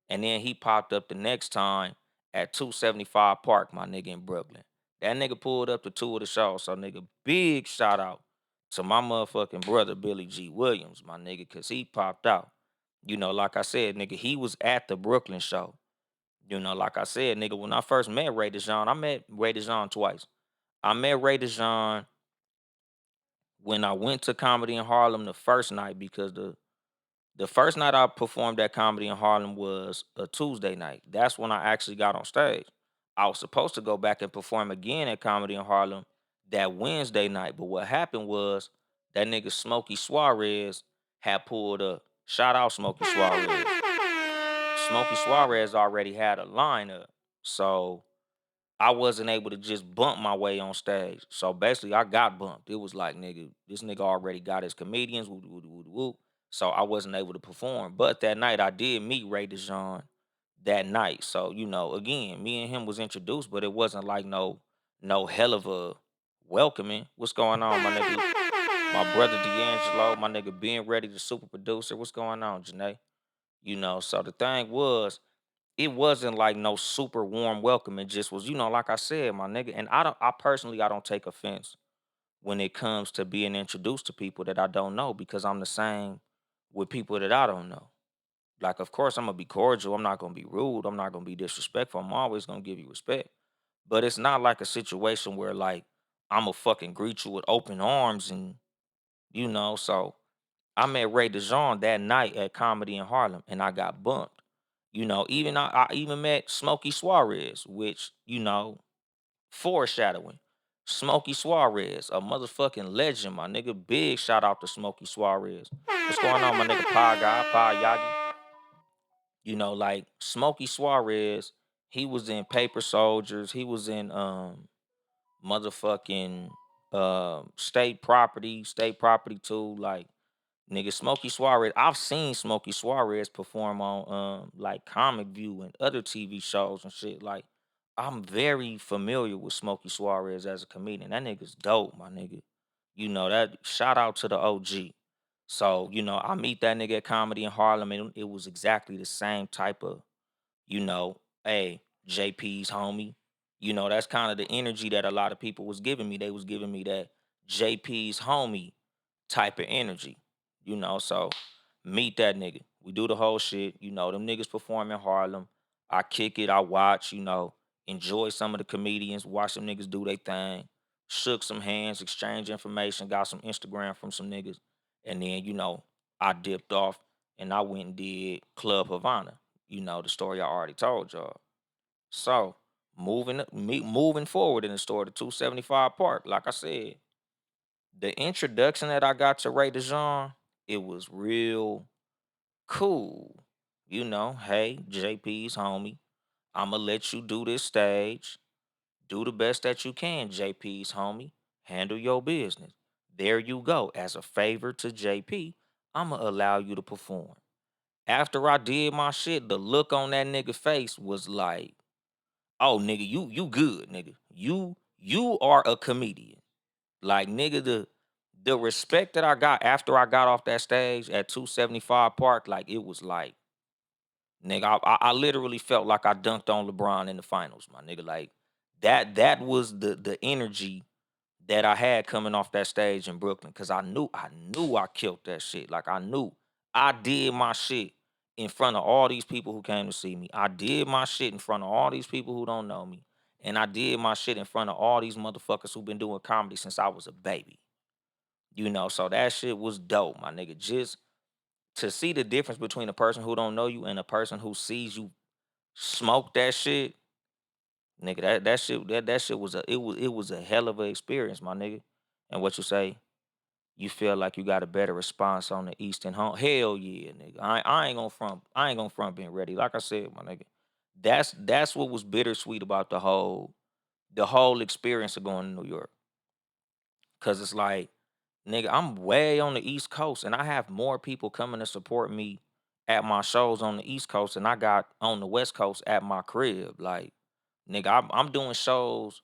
and then he popped up the next time at 275 Park, my nigga in Brooklyn. That nigga pulled up to two of the shows. So nigga, big shout out to my motherfucking brother Billy G. Williams, my nigga, cause he popped out. Like I said, nigga, he was at the Brooklyn show. Like I said, nigga, when I first met Ray DeJean, I met Ray DeJean twice. I met Ray DeJean when I went to Comedy in Harlem the first night because the first night I performed at Comedy in Harlem was a Tuesday night. That's when I actually got on stage. I was supposed to go back and perform again at Comedy in Harlem that Wednesday night, but what happened was that nigga Smokey Suarez had pulled up. Shout out Smokey Suarez. Smokey Suarez already had a lineup. So I wasn't able to just bump my way on stage. So basically, I got bumped. It was like, nigga, this nigga already got his comedians. Woo, woo, woo, woo, woo. So I wasn't able to perform. But that night, I did meet Ray DeJean that night. So again, me and him was introduced, but it wasn't like no hell of a welcoming. What's going on, my nigga? My brother D'Angelo, my nigga being ready, the super producer. What's going on, Janae? So the thing was, it wasn't like no super warm welcome. It just was, like I said, my nigga. And I personally, I don't take offense when it comes to being introduced to people that I don't know because I'm the same with people that I don't know. Like, of course, I'm gonna be cordial. I'm not gonna be rude. I'm not gonna be disrespectful. I'm always gonna give you respect. But it's not like a situation where like I'm gonna fucking greet you with open arms and so I met Ray DeJean that night at Comedy in Harlem, and I got bumped. Even I even met Smokey Suarez, which foreshadowing. Smokey Suarez, a motherfucking legend, my nigga. Big shout out to Smokey Suarez. What's going on, my nigga? Pie guy, Pie Yagi. Like Smokey Suarez, he was in Paper Soldiers. He was in motherfucking State Property too. Like nigga, Smokey Suarez. I've seen Smokey Suarez perform on like Comic View and other TV shows and shit. Like, I'm very familiar with Smokey Suarez as a comedian. That nigga's dope, my nigga. That shout out to the OG. So, I meet that nigga at Comedy in Harlem, and it was exactly the same type of, hey, JP's homie. That's kind of the energy that a lot of people was giving me. They was giving me JP's homie type of energy, So meet that nigga. We do the whole shit. Them niggas perform in Harlem. I kick it, I watch, enjoy some of the comedians, watch some niggas do their thing, shook some hands, exchange information, got some Instagram from some niggas. And then, I dipped off and I went and did Club Havana. The story I already told y'all. So moving forward in the story, the 275 Park, like I said, the introduction that I got to Ray DeJean, it was real cool. Hey, JP's homie, I'ma let you do this stage. Do the best that you can, JP's homie. Handle your business. There you go. As a favor to JP, I'ma allow you to perform. After I did my shit, the look on that nigga face was like, oh nigga, you good, nigga. You are a comedian. Like nigga, the respect that I got after I got off that stage at 275 Park, like it was like, nigga, I literally felt like I dunked on LeBron in the finals, my nigga. Like that was the energy that I had coming off that stage in Brooklyn. Cause I knew I killed that shit. Like I knew I did my shit in front of all these people who came to see me. I did my shit in front of all these people who don't know me. And I did my shit in front of all these motherfuckers who been doing comedy since I was a baby. So that shit was dope, my nigga. Just to see the difference between a person who don't know you and a person who sees you smoke that shit, nigga, that shit was it was a hell of a experience, my nigga. And what you say, you feel like you got a better response on the Eastern home? Hell yeah, nigga. I ain't gonna front being ready. Like I said, my nigga, that's what was bittersweet about the whole experience of going to New York. Cause it's like, nigga, I'm way on the East Coast and I have more people coming to support me at my shows on the East Coast than I got on the West Coast at my crib. Like, nigga, I'm doing shows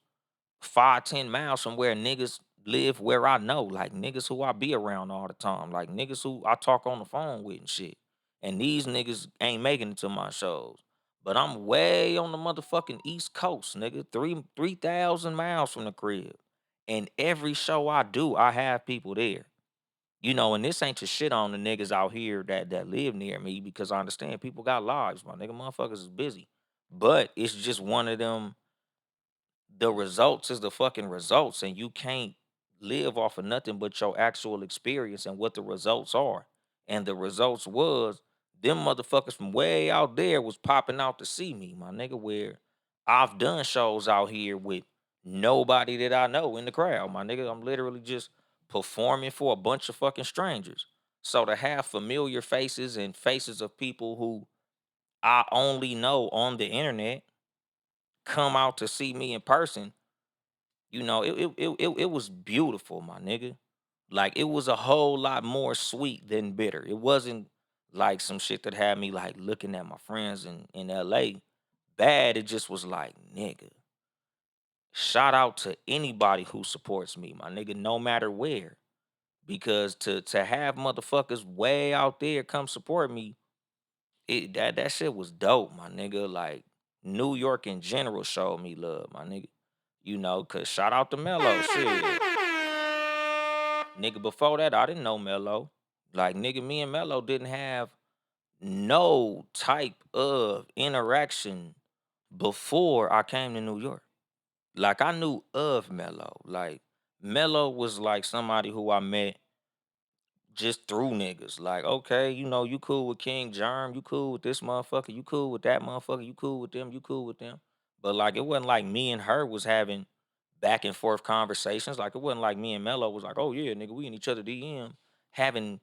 5, 10 miles from where niggas live where I know. Like niggas who I be around all the time. Like niggas who I talk on the phone with and shit. And these niggas ain't making it to my shows. But I'm way on the motherfucking East Coast, nigga. 3,000 miles from the crib. And every show I do, I have people there. And this ain't to shit on the niggas out here that live near me because I understand people got lives, my nigga. Motherfuckers is busy. But it's just one of them, the results is the fucking results, and you can't live off of nothing but your actual experience and what the results are. And the results was them motherfuckers from way out there was popping out to see me, my nigga. Where I've done shows out here with nobody that I know in the crowd, my nigga. I'm literally just performing for a bunch of fucking strangers. So to have familiar faces and faces of people who I only know on the internet come out to see me in person, it was beautiful, my nigga. Like it was a whole lot more sweet than bitter. It wasn't like some shit that had me like looking at my friends in LA bad. It just was like, nigga, shout out to anybody who supports me, my nigga, no matter where. Because to have motherfuckers way out there come support me, that shit was dope, my nigga. Like New York in general showed me love, my nigga. Cause shout out to Mello. Shit. Nigga, before that, I didn't know Mello. Like, nigga, me and Mello didn't have no type of interaction before I came to New York. Like, I knew of Mello. Like, Mello was like somebody who I met just through niggas. Like, okay, you cool with King Germ, you cool with this motherfucker, you cool with that motherfucker, you cool with them, you cool with them. But like, it wasn't like me and her was having back and forth conversations. Like, it wasn't like me and Mello was like, oh yeah, nigga, we in each other DM having,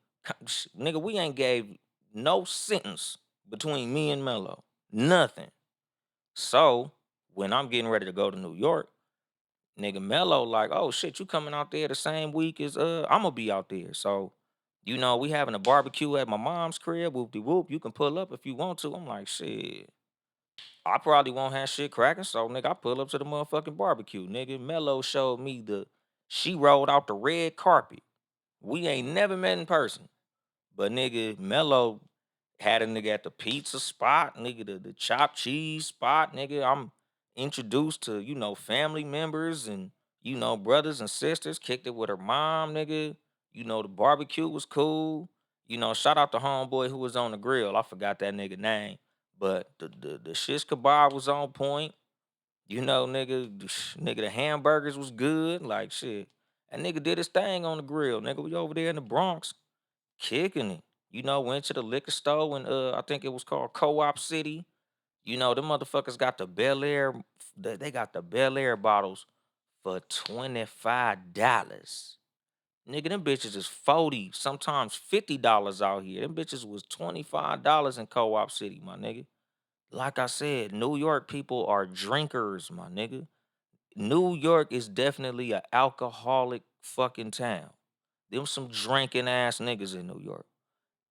nigga, we ain't gave no sentence between me and Mello, nothing. So when I'm getting ready to go to New York, nigga Mello like, oh shit, you coming out there the same week as I'm gonna be out there. So, we having a barbecue at my mom's crib, whoop de whoop. You can pull up if you want to. I'm like, shit. I probably won't have shit cracking. So nigga, I pull up to the motherfucking barbecue. Nigga, Mello showed me she rolled out the red carpet. We ain't never met in person. But nigga, Mello had a nigga at the pizza spot, nigga, the chopped cheese spot, nigga. I'm introduced to, family members and, brothers and sisters kicked it with her mom, nigga. The barbecue was cool. Shout out to homeboy who was on the grill. I forgot that nigga name. But the shish kebab was on point. Nigga, nigga, the hamburgers was good. Like shit. That nigga did his thing on the grill. Nigga, we over there in the Bronx kicking it. Went to the liquor store and I think it was called Co-op City. Them motherfuckers got the Bel Air. They got the Bel Air bottles for $25. Nigga, them bitches is 40, sometimes $50 out here. Them bitches was $25 in Co-op City, my nigga. Like I said, New York people are drinkers, my nigga. New York is definitely an alcoholic fucking town. Them some drinking ass niggas in New York.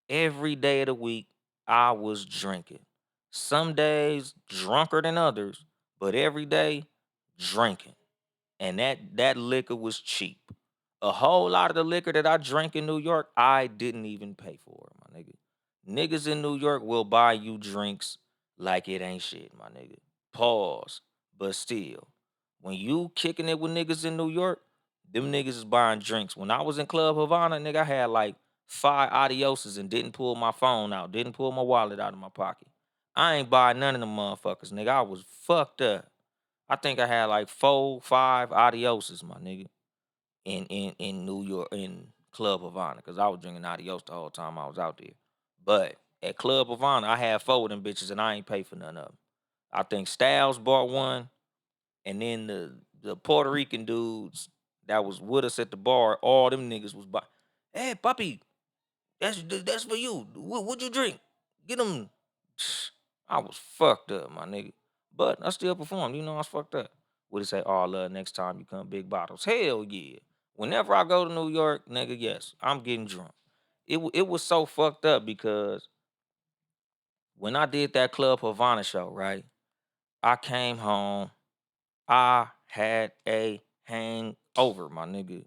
Every day of the week, I was drinking. Some days drunker than others, but every day drinking. And that liquor was cheap. A whole lot of the liquor that I drank in New York, I didn't even pay for, my nigga. Niggas in New York will buy you drinks like it ain't shit, my nigga. Pause. But still, when you kicking it with niggas in New York, them niggas is buying drinks. When I was in Club Havana, nigga, I had like 5 adioses and didn't pull my phone out, didn't pull my wallet out of my pocket. I ain't buy none of them motherfuckers, nigga. I was fucked up. I think I had like 4, 5 adioses, my nigga, in New York in Club Havana, cause I was drinking adios the whole time I was out there. But at Club Havana, I had 4 of them bitches and I ain't pay for none of them. I think Styles bought one, and then the Puerto Rican dudes that was with us at the bar, all them niggas was by. Hey, puppy, that's for you. What you drink? Get them. I was fucked up, my nigga. But I still performed. I was fucked up. Would it say, "Oh, love, next time you come, big bottles"? Hell yeah. Whenever I go to New York, nigga, yes, I'm getting drunk. It was so fucked up because when I did that Club Havana show, right? I came home. I had a hangover, my nigga.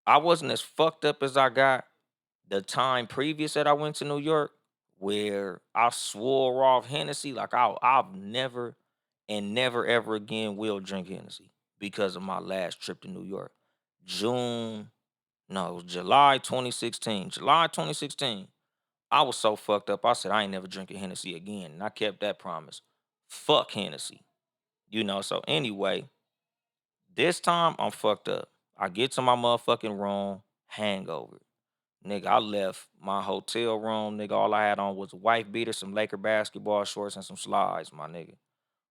I wasn't as fucked up as I got the time previous that I went to New York, where I swore off Hennessy, like I've never and never ever again will drink Hennessy because of my last trip to New York. June, no, it was July 2016. July 2016. I was so fucked up. I said I ain't never drinking Hennessy again, and I kept that promise. Fuck Hennessy, So anyway, this time I'm fucked up. I get to my motherfucking room, hangover. Nigga, I left my hotel room. Nigga, all I had on was a white beater, some Laker basketball shorts, and some slides, my nigga.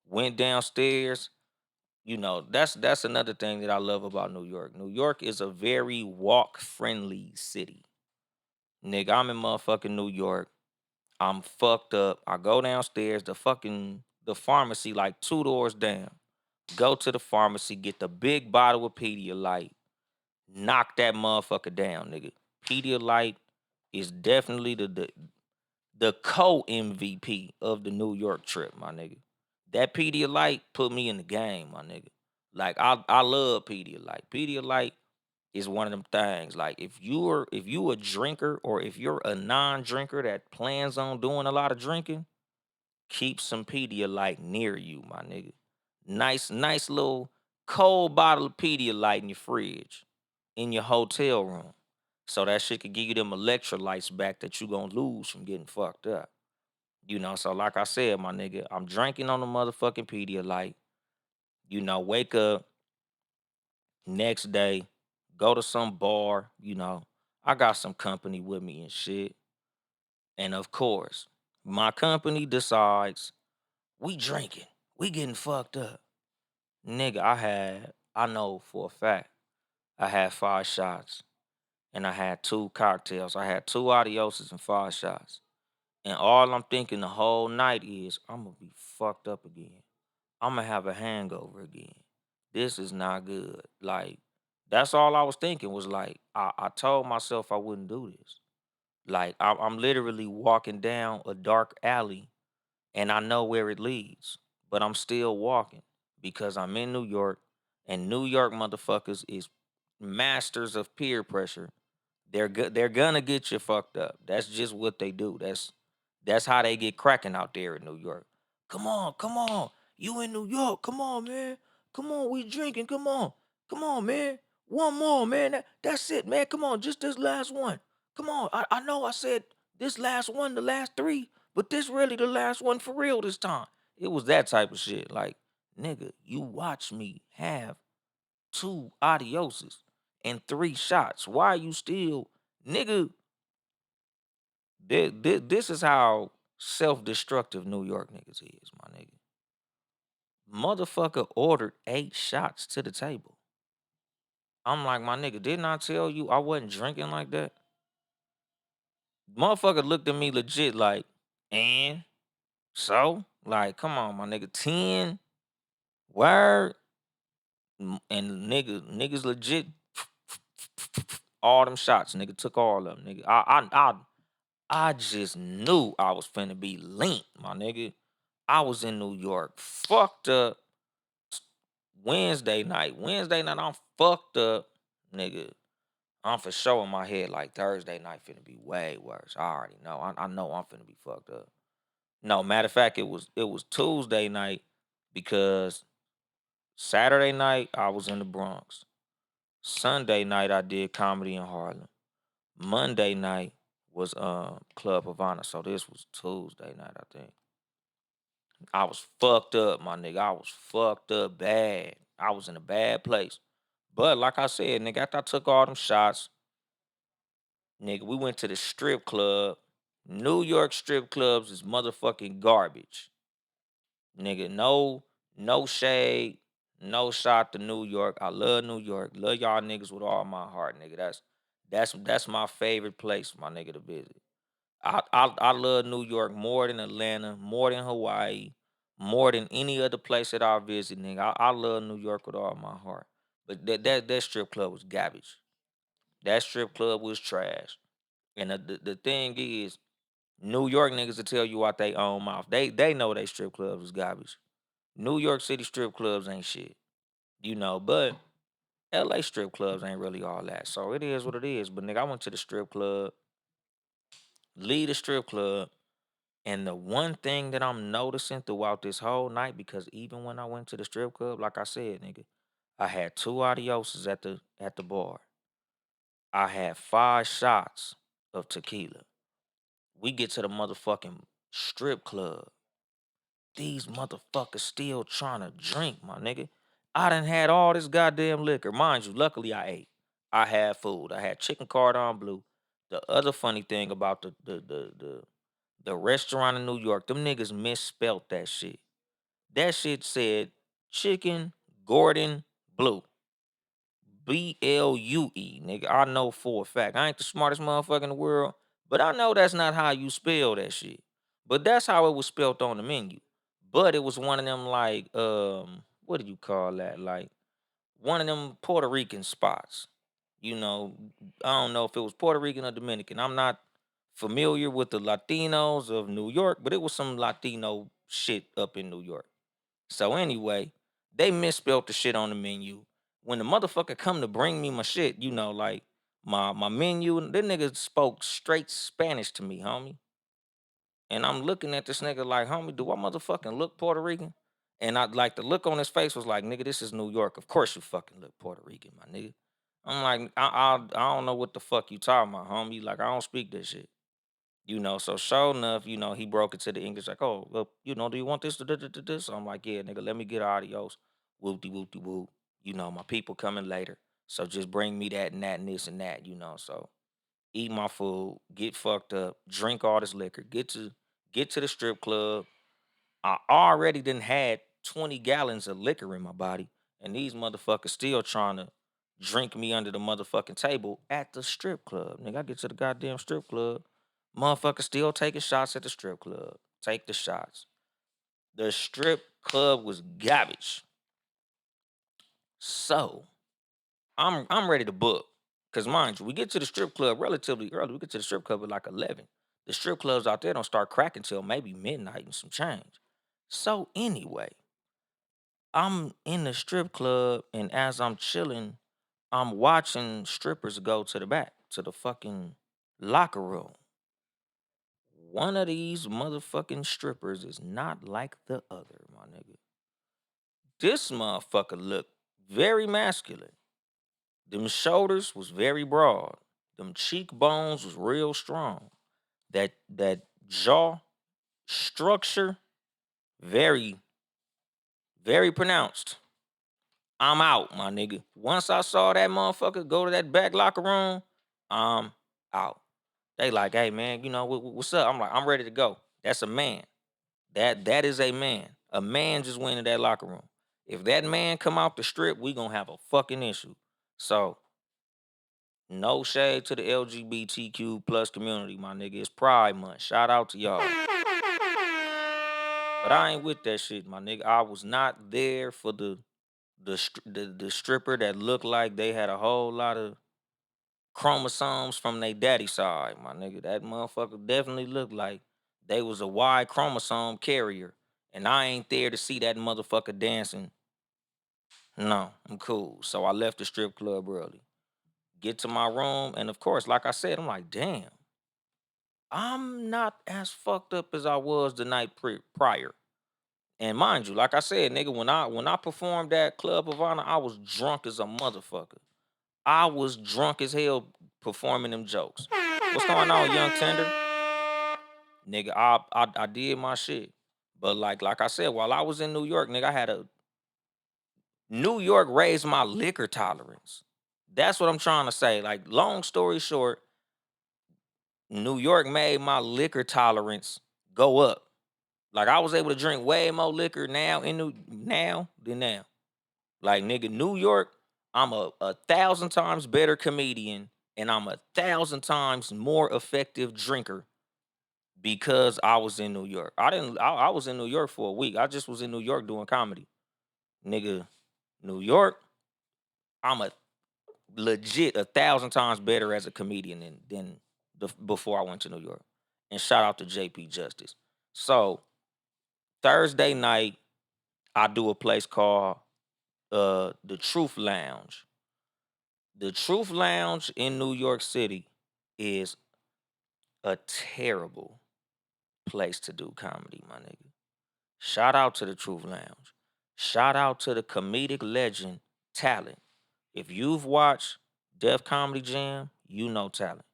Went downstairs. That's another thing that I love about New York. New York is a very walk-friendly city. Nigga, I'm in motherfucking New York. I'm fucked up. I go downstairs, the pharmacy, like 2 doors down. Go to the pharmacy, get the big bottle of Pedialyte. Knock that motherfucker down, nigga. Pedialyte is definitely the co MVP of the New York trip, my nigga. That Pedialyte put me in the game, my nigga. Like I love Pedialyte. Pedialyte is one of them things. Like if you a drinker or if you're a non-drinker that plans on doing a lot of drinking, keep some Pedialyte near you, my nigga. Nice little cold bottle of Pedialyte in your fridge, in your hotel room. So that shit could give you them electrolytes back that you gonna lose from getting fucked up. So like I said, my nigga, I'm drinking on the motherfucking Pedialyte. Wake up next day, go to some bar, I got some company with me and shit. And of course, my company decides we drinking, we getting fucked up. Nigga, I know for a fact, I had 5 shots and I had 2 cocktails. I had 2 adioses and 5 shots. And all I'm thinking the whole night is, I'm gonna be fucked up again. I'm gonna have a hangover again. This is not good. Like, that's all I was thinking was like, I told myself I wouldn't do this. Like, I'm literally walking down a dark alley and I know where it leads, but I'm still walking because I'm in New York, and New York motherfuckers is masters of peer pressure. They're good. They're gonna get you fucked up. That's just what they do. That's how they get cracking out there in New York. Come on, come on. You in New York? Come on, man. Come on, we drinking. Come on. Come on, man. One more, man. That's it, man. Come on, just this last one. Come on. I know I said this last one, the last three, but this really the last one for real this time. It was that type of shit. Like, nigga, you watch me have two adioses and three shots. Why are you still, nigga? This is how self-destructive New York niggas is, my nigga. Motherfucker ordered 8 shots to the table. I'm like, my nigga, didn't I tell you I wasn't drinking like that? Motherfucker looked at me legit like, and so? Like, come on, my nigga. 10 word. And niggas legit all them shots. Nigga took all of them. Nigga. I just knew I was finna be linked, my nigga. I was in New York, fucked up. Wednesday night. Wednesday night, I'm fucked up, nigga. I'm for sure in my head like Thursday night finna be way worse. I already know. I know I'm finna be fucked up. No, matter of fact, it was Tuesday night because Saturday night I was in the Bronx. Sunday night I did comedy in Harlem. Monday night was Club Havana. So this was Tuesday night, I think. I was fucked up, my nigga. I was fucked up bad. I was in a bad place. But like I said, nigga, after I took all them shots, nigga, we went to the strip club. New York strip clubs is motherfucking garbage. Nigga, no shade, no shot to New York. I love New York. Love y'all niggas with all my heart, nigga. That's my favorite place, my nigga, to visit. I love New York more than Atlanta, more than Hawaii, more than any other place that I visit, nigga. I love New York with all my heart. But that strip club was garbage. That strip club was trash. And the thing is, New York niggas will tell you out they own mouth. They know they strip clubs is garbage. New York City strip clubs ain't shit. But LA strip clubs ain't really all that. So it is what it is. But nigga, I went to the strip club, leave the strip club, and the one thing that I'm noticing throughout this whole night, because even when I went to the strip club, like I said, nigga, I had two adioses at the bar. I had 5 shots of tequila. We get to the motherfucking strip club. These motherfuckers still trying to drink, my nigga. I done had all this goddamn liquor. Mind you, luckily I ate. I had food. I had chicken cordon bleu. The other funny thing about the restaurant in New York, them niggas misspelt that shit. That shit said chicken Gordon Blue. Blue, nigga. I know for a fact. I ain't the smartest motherfucker in the world, but I know that's not how you spell that shit. But that's how it was spelt on the menu. But it was one of them like what do you call that? Like one of them Puerto Rican spots. You know, I don't know if it was Puerto Rican or Dominican. I'm not familiar with the Latinos of New York, but it was some Latino shit up in New York. So anyway, they misspelled the shit on the menu. When the motherfucker come to bring me my shit, like my menu, that nigga spoke straight Spanish to me, homie. And I'm looking at this nigga like, homie, do I motherfucking look Puerto Rican? And I like the look on his face was like, nigga, this is New York. Of course you fucking look Puerto Rican, my nigga. I'm like, I don't know what the fuck you talking about, homie. Like, I don't speak this shit. So sure enough, he broke it to the English like, oh, well, do you want this? This? So I'm like, yeah, nigga, let me get adios. Whoopty whoopty whoop. My people coming later. So just bring me that and that and this and that. So eat my food, get fucked up, drink all this liquor, get to the strip club. I already done had 20 gallons of liquor in my body, and these motherfuckers still trying to drink me under the motherfucking table at the strip club. Nigga, I get to the goddamn strip club. Motherfucker still taking shots at the strip club. Take the shots. The strip club was garbage. So I'm ready to book. Cause mind you, we get to the strip club relatively early. We get to the strip club at like 11. The strip clubs out there don't start cracking till maybe midnight and some change. So anyway, I'm in the strip club, and as I'm chilling, I'm watching strippers go to the back, to the fucking locker room. One of these motherfucking strippers is not like the other, my nigga. This motherfucker looked very masculine. Them shoulders was very broad. Them cheekbones was real strong. That jaw structure, very, very pronounced. I'm out, my nigga. Once I saw that motherfucker go to that back locker room, I'm out. They like, hey man, what's up? I'm like, I'm ready to go. That's a man. That is a man. A man just went in that locker room. If that man come out the strip, we gonna have a fucking issue. So no shade to the LGBTQ plus community, my nigga. It's Pride Month. Shout out to y'all. But I ain't with that shit, my nigga. I was not there for the stripper that looked like they had a whole lot of chromosomes from their daddy side, my nigga. That motherfucker definitely looked like they was a Y chromosome carrier. And I ain't there to see that motherfucker dancing. No, I'm cool. So I left the strip club early. Get to my room, and of course, like I said, I'm like, damn, I'm not as fucked up as I was the night prior. And mind you, like I said, nigga, when I performed that Club of Honor, I was drunk as a motherfucker. I was drunk as hell performing them jokes. What's going on, young tender? Nigga, I did my shit. But like I said, while I was in New York, nigga, I had a New York raised my liquor tolerance. That's what I'm trying to say. Like, long story short, New York made my liquor tolerance go up. Like, I was able to drink way more liquor now than now. Like, nigga, New York, I'm a thousand times better comedian, and I'm a thousand times more effective drinker because I was in New York. I was in New York for a week. I just was in New York doing comedy. Nigga, New York, I'm a legit a thousand times better as a comedian than before I went to New York. And shout out to JP Justice. So Thursday night, I do a place called the Truth Lounge. The Truth Lounge in New York City is a terrible place to do comedy, my nigga. Shout out to the Truth Lounge. Shout out to the comedic legend Talent. If you've watched Def Comedy Jam, you know Talent.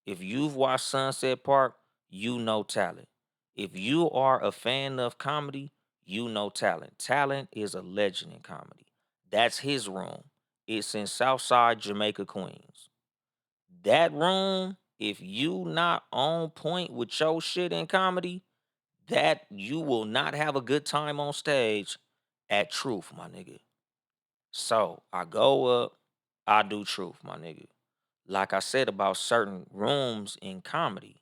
If you've watched Sunset Park, you know Talent. If you are a fan of comedy, you know Talent. Talent is a legend in comedy. That's his room. It's in Southside Jamaica, Queens. That room, if you not on point with your shit in comedy, that you will not have a good time on stage at Truth, my nigga. So I go up, I do Truth, my nigga. Like I said about certain rooms in comedy,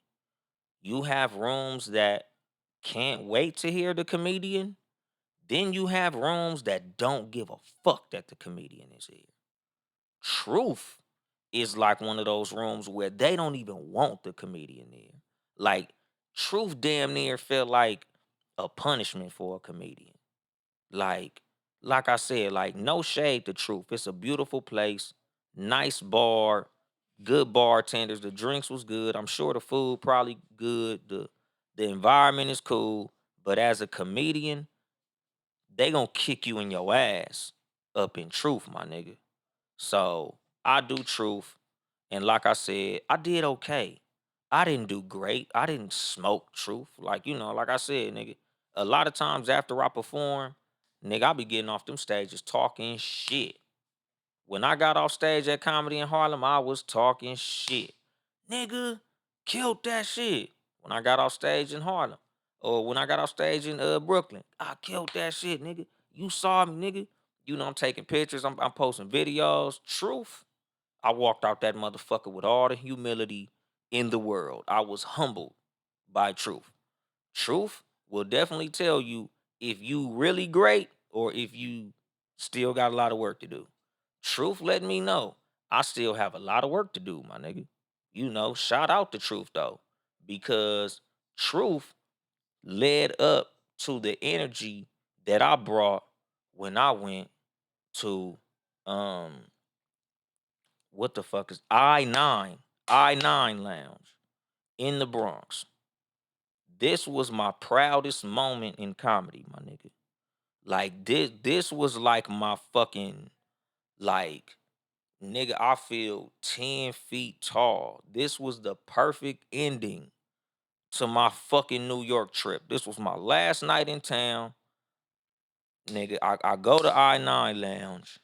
you have rooms that can't wait to hear the comedian. Then you have rooms that don't give a fuck that the comedian is here. Truth is like one of those rooms where they don't even want the comedian there. Like, Truth damn near felt like a punishment for a comedian. Like, like I said, like, no shade to Truth. It's a beautiful place, nice bar, good bartenders. The drinks was good. I'm sure the food probably good. The environment is cool. But as a comedian, they gonna kick you in your ass up in Truth, my nigga. So I do Truth. And like I said, I did okay. I didn't do great. I didn't smoke Truth. Like, like I said, nigga, a lot of times after I perform, nigga, I be getting off them stages talking shit. When I got off stage at Comedy in Harlem, I was talking shit. Nigga, killed that shit. When I got off stage in Harlem, or when I got off stage in Brooklyn, I killed that shit, nigga. You saw me, nigga. I'm taking pictures. I'm posting videos. Truth. I walked out that motherfucker with all the humility in the world. I was humbled by Truth. Truth will definitely tell you if you really great or if you still got a lot of work to do. Truth let me know I still have a lot of work to do, my nigga. Shout out to Truth though, because Truth led up to the energy that I brought when I went to um what the fuck is I-9 Lounge in the Bronx. This was my proudest moment in comedy, my nigga. Like, this was like my fucking, like, Nigga, I feel 10 feet tall. This was the perfect ending to my fucking New York trip. This was my last night in town. Nigga, I go to I-9 Lounge.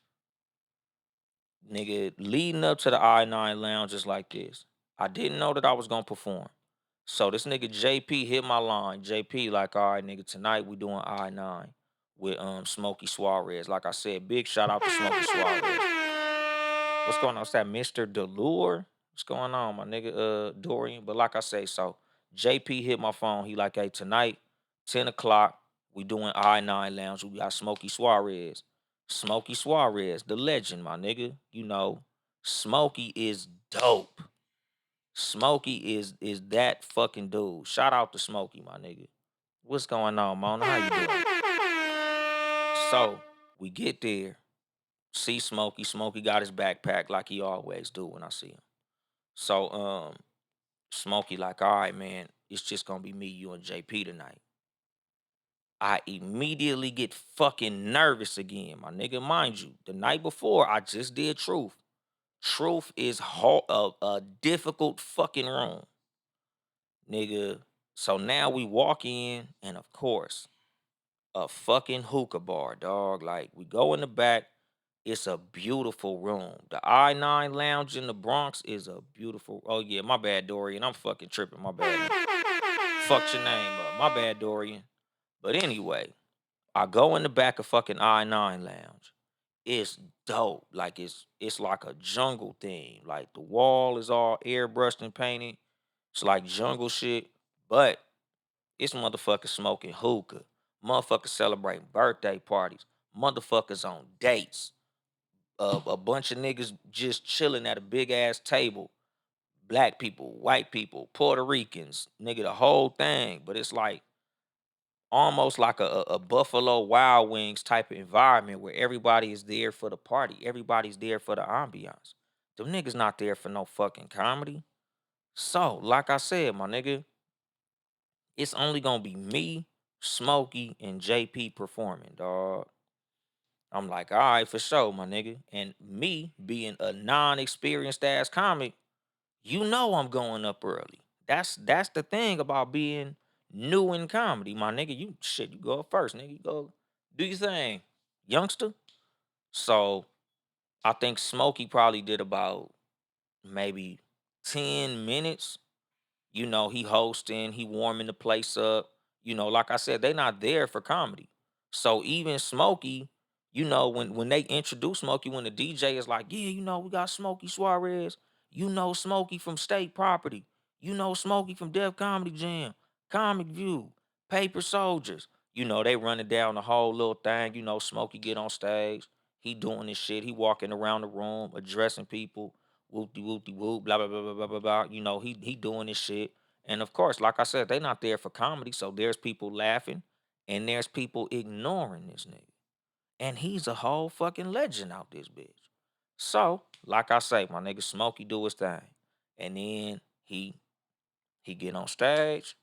Nigga, leading up to the I-9 Lounge is like this. I didn't know that I was gonna perform. So this nigga JP hit my line. JP, like, all right, nigga, tonight we doing I-9 with Smokey Suarez. Like I said, big shout out to Smokey Suarez. What's going on? What's that, Mr. Delure? What's going on, my nigga Dorian? But like I say, so JP hit my phone. He like, hey, tonight, 10 o'clock, we doing I-9 Lounge. We got Smokey Suarez. Smokey Suarez, the legend, my nigga. You know, Smokey is dope. Smokey is that fucking dude. Shout out to Smokey, my nigga. What's going on, Mona? How you doing? So we get there, see Smokey. Smokey got his backpack like he always do when I see him. So Smokey like, all right, man, it's just gonna be me, you, and JP tonight. I immediately get fucking nervous again, my nigga. Mind you, the night before I just did Truth. Truth is a difficult fucking room, nigga. So now we walk in, and of course, a fucking hookah bar, dog. Like, we go in the back. It's a beautiful room. The I-9 Lounge in the Bronx is a beautiful. Oh yeah, my bad, Dorian. I'm fucking tripping. My bad. Fucked your name up. My bad, Dorian. But anyway, I go in the back of fucking I-9 Lounge. It's dope. Like, it's like a jungle theme. Like, the wall is all airbrushed and painted. It's like jungle shit. But it's motherfuckers smoking hookah. Motherfuckers celebrating birthday parties. Motherfuckers on dates. A bunch of niggas just chilling at a big ass table. Black people, white people, Puerto Ricans, nigga, the whole thing. But it's like almost like a Buffalo Wild Wings type of environment where everybody is there for the party. Everybody's there for the ambiance. Them niggas not there for no fucking comedy. So, like I said, my nigga, it's only gonna be me, Smokey, and JP performing, dog. I'm like, all right, for sure, my nigga. And me being a non-experienced ass comic, you know I'm going up early. That's the thing about being new in comedy, my nigga. You shit, you go up first, nigga. You go do your thing, youngster. So I think Smokey probably did about maybe 10 minutes. You know, he hosting, he warming the place up. You know, like I said, they not there for comedy. So even Smokey, you know, when they introduce Smokey, when the DJ is like, yeah, you know, we got Smokey Suarez. You know Smokey from State Property. You know Smokey from Def Comedy Jam, Comic View, Paper Soldiers. You know, they running down the whole little thing. You know, Smokey get on stage. He doing this shit. He walking around the room, addressing people, whoop de whoop de whoop, blah blah blah blah blah blah blah. You know, he doing this shit. And of course, like I said, they not there for comedy. So there's people laughing and there's people ignoring this nigga. And he's a whole fucking legend out this bitch. So, like I say, my nigga Smokey do his thing. And then he get on stage.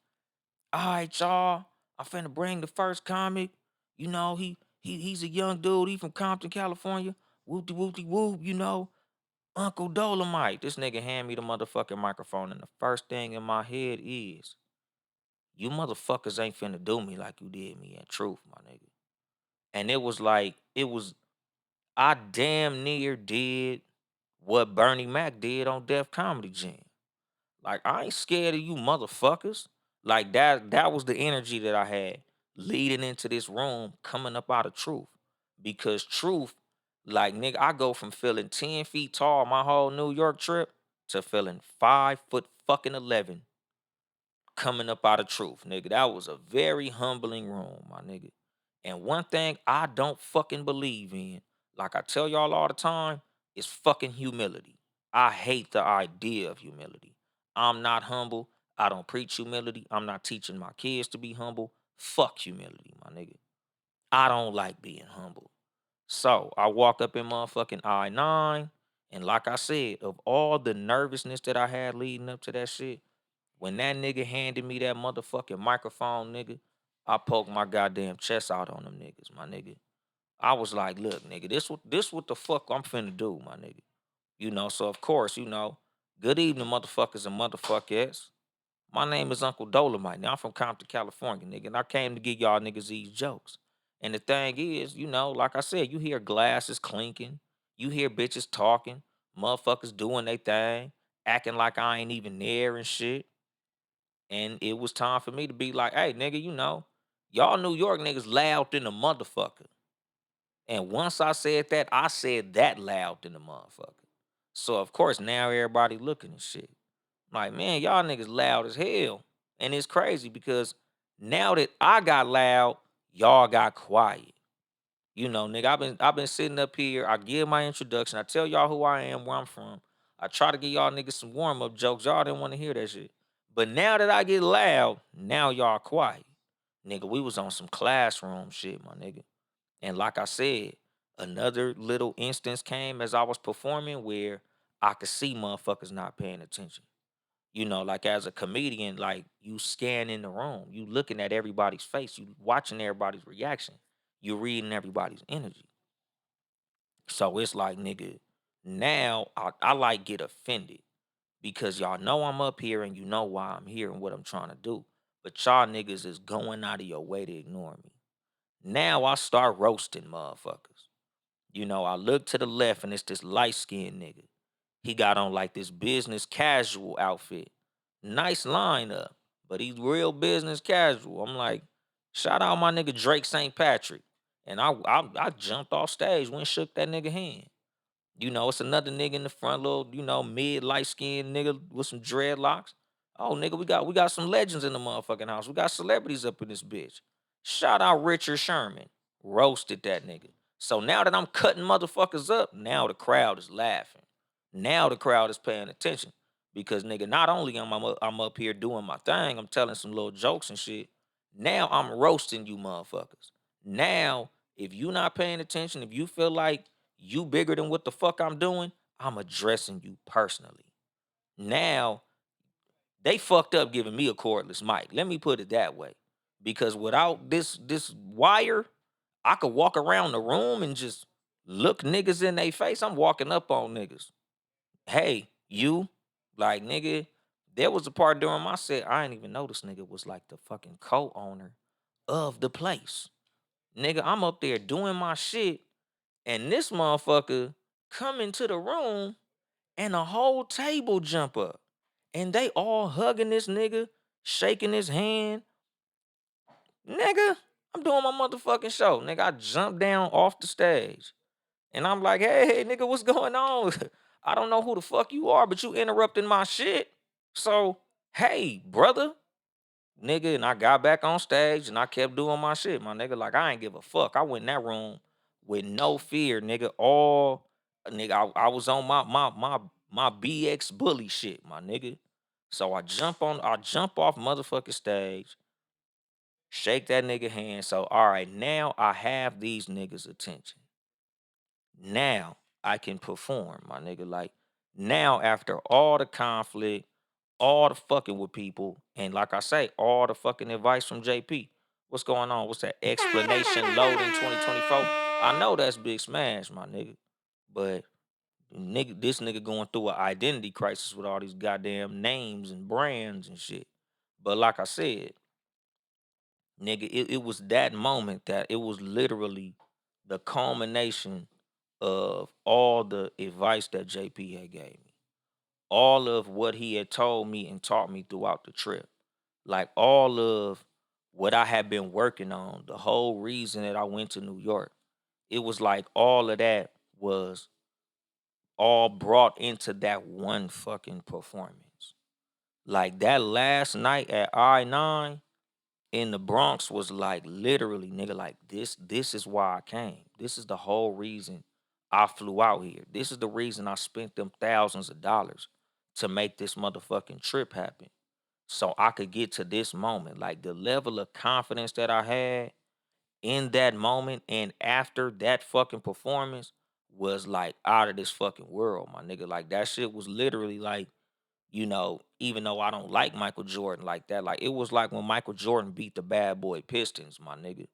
All right, y'all. I'm finna bring the first comic. You know, he's a young dude. He from Compton, California. Whoop de whoop de whoop, you know. Uncle Dolemite. This nigga hand me the motherfucking microphone, and the first thing in my head is, you motherfuckers ain't finna do me like you did me at Truth, my nigga. And I damn near did what Bernie Mac did on Def Comedy Jam. Like, I ain't scared of you motherfuckers. Like, that was the energy that I had leading into this room coming up out of Truth. Because Truth, like, nigga, I go from feeling 10 feet tall my whole New York trip to feeling 5 foot fucking 11 coming up out of Truth, nigga. That was a very humbling room, my nigga. And one thing I don't fucking believe in, like I tell y'all all the time, is fucking humility. I hate the idea of humility. I'm not humble. I don't preach humility. I'm not teaching my kids to be humble. Fuck humility, my nigga. I don't like being humble. So I walk up in motherfucking I-9, and like I said, of all the nervousness that I had leading up to that shit, when that nigga handed me that motherfucking microphone, nigga, I poked my goddamn chest out on them niggas, my nigga. I was like, look, nigga, this what the fuck I'm finna do, my nigga. So of course, good evening, motherfuckers and motherfuckers. My name is Uncle Dolemite. Now I'm from Compton, California, nigga, and I came to give y'all niggas these jokes. And the thing is, like I said, you hear glasses clinking, you hear bitches talking, motherfuckers doing their thing, acting like I ain't even there and shit. And it was time for me to be like, hey, nigga, y'all New York niggas loud than a motherfucker. And once I said that loud than a motherfucker. So of course now everybody looking and shit. Like, man, y'all niggas loud as hell. And it's crazy because now that I got loud, y'all got quiet. Nigga, I've been sitting up here. I give my introduction. I tell y'all who I am, where I'm from. I try to give y'all niggas some warm up jokes. Y'all didn't want to hear that shit. But now that I get loud, now y'all quiet. Nigga, we was on some classroom shit, my nigga. And like I said, another little instance came as I was performing where I could see motherfuckers not paying attention. Like as a comedian, like you scan in the room, you looking at everybody's face, you watching everybody's reaction, you reading everybody's energy. So it's like, nigga, now I like get offended because y'all know I'm up here and you know why I'm here and what I'm trying to do. But y'all niggas is going out of your way to ignore me. Now I start roasting motherfuckers. I look to the left and it's this light skinned nigga. He got on like this business casual outfit. Nice lineup, but he's real business casual. I'm like, shout out my nigga Drake St. Patrick. And I jumped off stage, went and shook that nigga hand. It's another nigga in the front, little, mid light skinned nigga with some dreadlocks. Oh, nigga, we got some legends in the motherfucking house. We got celebrities up in this bitch. Shout out Richard Sherman. Roasted that nigga. So now that I'm cutting motherfuckers up, now the crowd is laughing. Now the crowd is paying attention. Because nigga, not only I'm up here doing my thing, I'm telling some little jokes and shit. Now I'm roasting you motherfuckers. Now, if you not paying attention, if you feel like you bigger than what the fuck I'm doing, I'm addressing you personally. Now, they fucked up giving me a cordless mic. Let me put it that way. Because without this wire, I could walk around the room and just look niggas in their face. I'm walking up on niggas. Hey, you, like nigga, there was a part during my set, I didn't even know this nigga was like the fucking co-owner of the place. Nigga, I'm up there doing my shit, and this motherfucker come into the room and a whole table jump up. And they all hugging this nigga, shaking his hand. Nigga, I'm doing my motherfucking show. Nigga, I jumped down off the stage. And I'm like, hey, nigga, what's going on? I don't know who the fuck you are, but you interrupting my shit. So, hey, brother, nigga, and I got back on stage and I kept doing my shit, my nigga. Like I ain't give a fuck. I went in that room with no fear, nigga. All nigga, I was on my BX bully shit, my nigga. So I jump off motherfucking stage, shake that nigga hand. So all right, now I have these niggas' attention. Now I can perform, my nigga. Like now, after all the conflict, all the fucking with people, and like I say, all the fucking advice from JP. What's going on? What's that explanation loading 2024? I know that's Big Smash, my nigga. But this nigga going through an identity crisis with all these goddamn names and brands and shit. But like I said, nigga, it was that moment that it was literally the culmination of all the advice that JP had gave me, all of what he had told me and taught me throughout the trip, like all of what I had been working on, the whole reason that I went to New York. It was like all of that was all brought into that one fucking performance. Like that last night at I-9 in the Bronx was like literally, nigga, like this is why I came. This is the whole reason I flew out here. This is the reason I spent them thousands of dollars to make this motherfucking trip happen. So I could get to this moment. Like the level of confidence that I had in that moment and after that fucking performance was like out of this fucking world, my nigga. Like that shit was literally like, even though I don't like Michael Jordan like that, like it was like when Michael Jordan beat the bad boy Pistons, my nigga.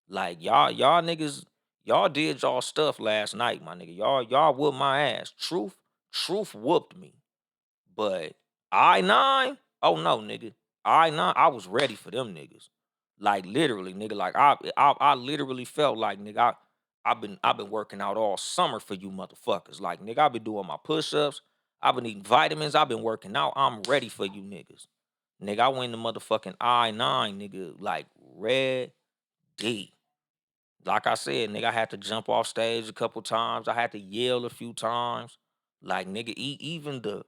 Like y'all niggas, y'all did y'all stuff last night, my nigga. Y'all whooped my ass. Truth Truth whooped me. But I-9, oh no, nigga. I-9, I was ready for them niggas. Like literally, nigga. Like I literally felt like nigga, I've been working out all summer for you motherfuckers. Like nigga, I've been doing my push-ups, I've been eating vitamins, I've been working out. I'm ready for you niggas. Nigga, I went to motherfucking I-9, nigga, like red D. Like I said, nigga, I had to jump off stage a couple times. I had to yell a few times. Like nigga, even the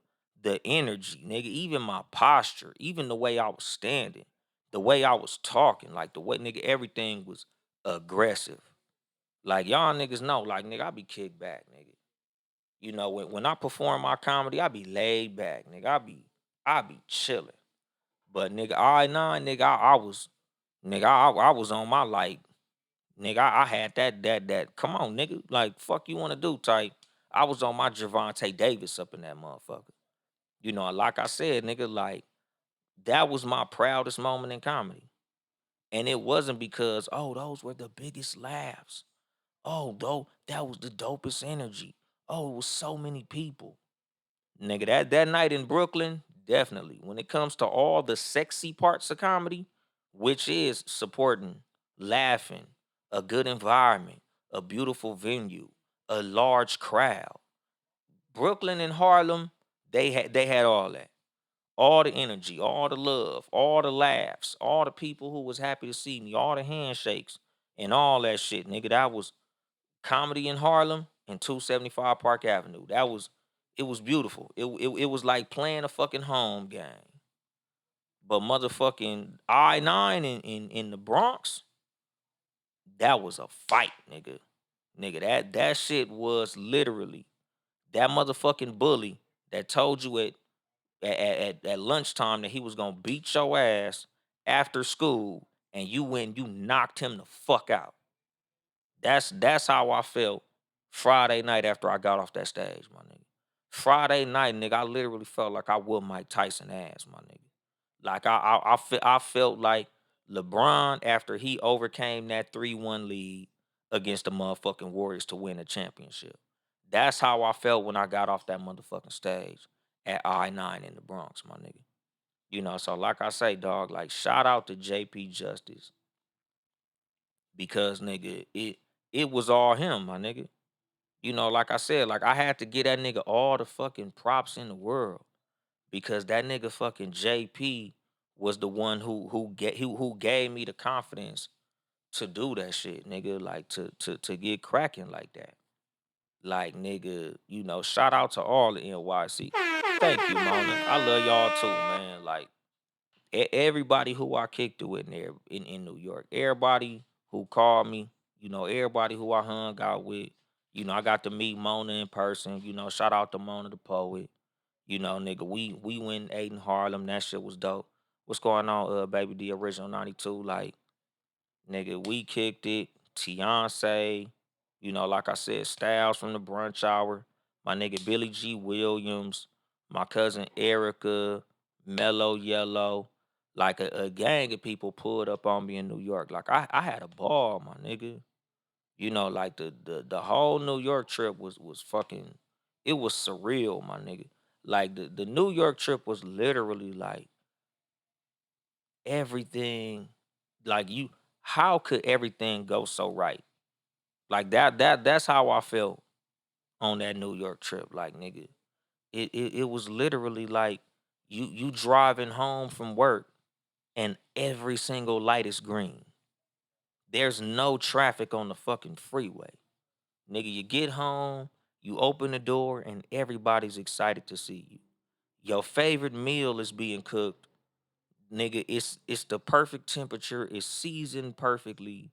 energy, nigga, even my posture, even the way I was standing, the way I was talking, like the way nigga, everything was aggressive. Like y'all niggas know, like nigga, I be kicked back, nigga. You know, when I perform my comedy, I be laid back, nigga. I be chilling. But nigga, I-9, nigga, I was on my like nigga, I had that. Come on, nigga. Like, fuck you want to do type. I was on my Javante Davis up in that motherfucker. You know, like I said, nigga, like that was my proudest moment in comedy. And it wasn't because, oh, those were the biggest laughs. Oh, though, that was the dopest energy. Oh, it was so many people. Nigga, that night in Brooklyn, definitely. When it comes to all the sexy parts of comedy, which is supporting, laughing, a good environment, a beautiful venue, a large crowd. Brooklyn and Harlem, they had all that. All the energy, all the love, all the laughs, all the people who was happy to see me, all the handshakes and all that shit, nigga. That was comedy in Harlem and 275 Park Avenue. It was beautiful. It was like playing a fucking home game. But motherfucking I-9 in the Bronx, that was a fight, nigga. Nigga, that shit was literally that motherfucking bully that told you at lunchtime that he was gonna beat your ass after school, and you went you knocked him the fuck out. That's how I felt Friday night after I got off that stage, my nigga. Friday night, nigga, I literally felt like I whooped Mike Tyson ass, my nigga. Like I felt like LeBron after he overcame that 3-1 lead against the motherfucking Warriors to win a championship. That's how I felt when I got off that motherfucking stage at I-9 in the Bronx, my nigga. You know, so like I say, dog, like shout out to JP Justice because nigga, it was all him, my nigga. You know, like I said, like I had to get that nigga all the fucking props in the world because that nigga fucking JP was the one who gave me the confidence to do that shit, nigga, like to get cracking like that. Like nigga, you know, shout out to all the NYC. Thank you, Mona. I love y'all too, man. Like everybody who I kicked it with in there in New York, everybody who called me, you know, everybody who I hung out with, you know, I got to meet Mona in person. You know, shout out to Mona the poet. You know, nigga, we went and ate in Harlem. That shit was dope. What's going on, baby? The original 92. Like, nigga, we kicked it. Beyonce, you know, like I said, Styles from the brunch hour. My nigga Billy G. Williams, my cousin Erica, Mellow Yellow. Like a gang of people pulled up on me in New York. Like I had a ball, my nigga. You know, like the whole New York trip was fucking it was surreal, my nigga. Like the New York trip was literally like everything like you how could everything go so right? Like that's how I felt on that New York trip. Like nigga, it was literally like you driving home from work and every single light is green. There's no traffic on the fucking freeway. Nigga, you get home, you open the door, and everybody's excited to see you. Your favorite meal is being cooked. Nigga, it's the perfect temperature, it's seasoned perfectly.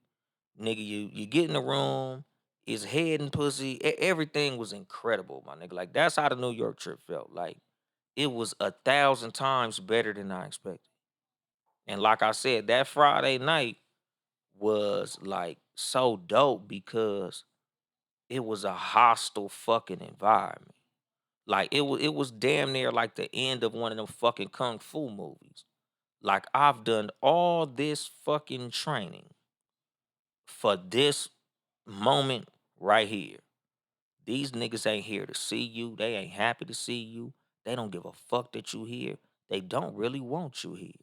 Nigga, you get in the room, it's head and pussy. Everything was incredible, my nigga. Like that's how the New York trip felt. Like it was 1,000 times better than I expected. And like I said, that Friday night was like so dope because it was a hostile fucking environment. Like it was damn near like the end of one of them fucking kung fu movies. Like I've done all this fucking training for this moment right here. These niggas ain't here to see you. They ain't happy to see you. They don't give a fuck that you here. They don't really want you here.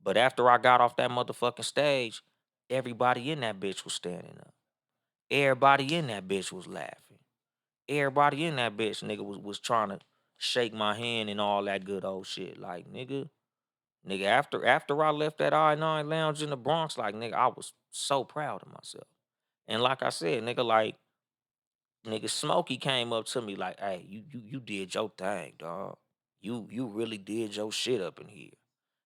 But after I got off that motherfucking stage, everybody in that bitch was standing up. Everybody in that bitch was laughing. Everybody in that bitch, nigga, was trying to shake my hand and all that good old shit. Like, nigga, after I left that I-9 lounge in the Bronx, like, nigga, I was so proud of myself. And like I said, nigga, like, nigga, Smokey came up to me like, hey, you did your thing, dog. You really did your shit up in here.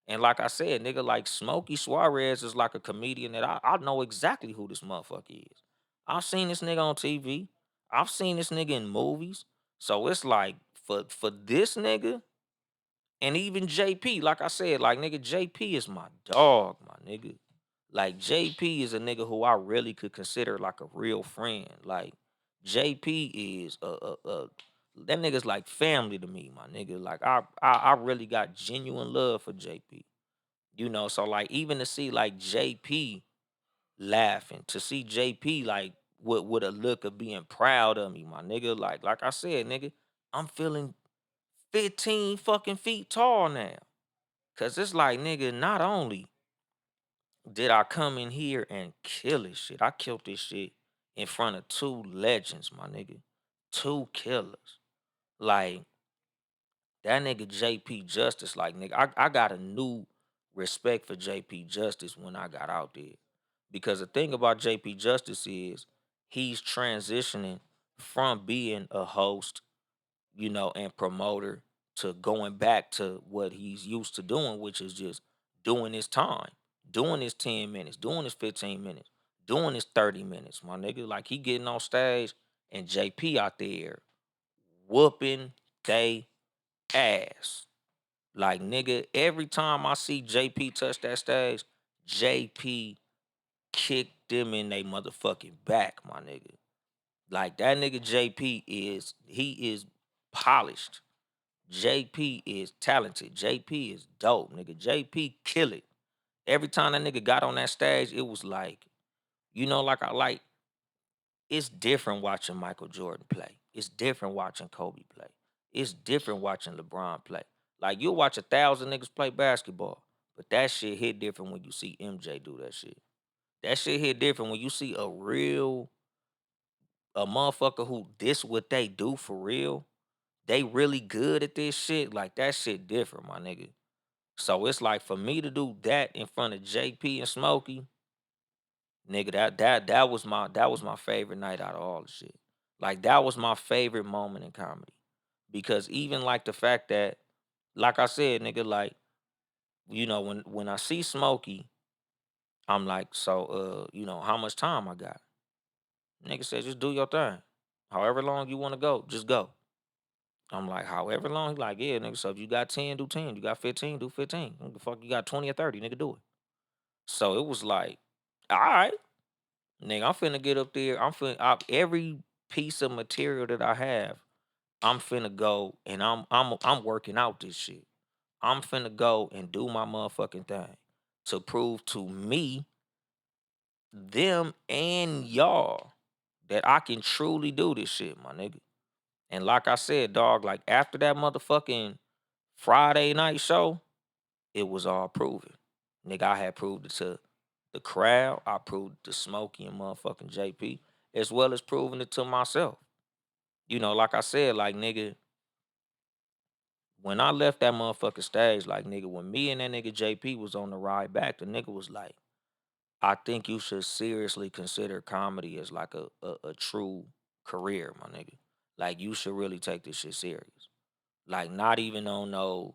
And like I said, nigga, like Smokey Suarez is like a comedian that I know exactly who this motherfucker is. I've seen this nigga on TV. I've seen this nigga in movies. So it's like for this nigga and even JP, like I said, like nigga, JP is my dog, my nigga. Like JP is a nigga who I really could consider like a real friend. Like JP is a that nigga's like family to me, my nigga. Like I really got genuine love for JP. So like even to see like JP laughing, to see JP like with a look of being proud of me, my nigga. Like I said, nigga, I'm feeling 15 fucking feet tall now. Cause it's like, nigga, not only did I come in here and kill this shit, I killed this shit in front of two legends, my nigga. Two killers. Like that nigga JP Justice, like nigga, I got a new respect for JP Justice when I got out there. Because the thing about JP Justice is he's transitioning from being a host, and promoter to going back to what he's used to doing, which is just doing his time, doing his 10 minutes, doing his 15 minutes, doing his 30 minutes, my nigga. Like he getting on stage and JP out there whooping they ass. Like nigga, every time I see JP touch that stage, JP kick them in they motherfucking back, my nigga. Like that nigga JP he is polished. JP is talented. JP is dope, nigga. JP kill it. Every time that nigga got on that stage, it was like, like I like it's different watching Michael Jordan play. It's different watching Kobe play. It's different watching LeBron play. Like you'll watch 1,000 niggas play basketball, but that shit hit different when you see MJ do that shit. That shit hit different when you see a motherfucker who this what they do for real. They really good at this shit. Like that shit different, my nigga. So it's like for me to do that in front of JP and Smokey, nigga, that was my favorite night out of all the shit. Like that was my favorite moment in comedy. Because even like the fact that, like I said, nigga, like, when I see Smokey, I'm like, so how much time I got? Nigga said, just do your thing. However long you want to go, just go. I'm like, however long? He like, yeah, nigga. So if you got 10, do 10. You got 15, do 15. What the fuck you got 20 or 30, nigga, do it. So it was like, all right, nigga, I'm finna get up there. Every piece of material that I have, I'm finna go and I'm working out this shit. I'm finna go and do my motherfucking thing to prove to me, them, and y'all that I can truly do this shit, my nigga. And like I said, dog, like after that motherfucking Friday night show, it was all proven. Nigga, I had proved it to the crowd. I proved it to Smokey and motherfucking JP, as well as proving it to myself. Like I said, like nigga, when I left that motherfucking stage, like nigga, when me and that nigga JP was on the ride back, the nigga was like, I think you should seriously consider comedy as like a true career, my nigga. Like you should really take this shit serious. Like not even on no,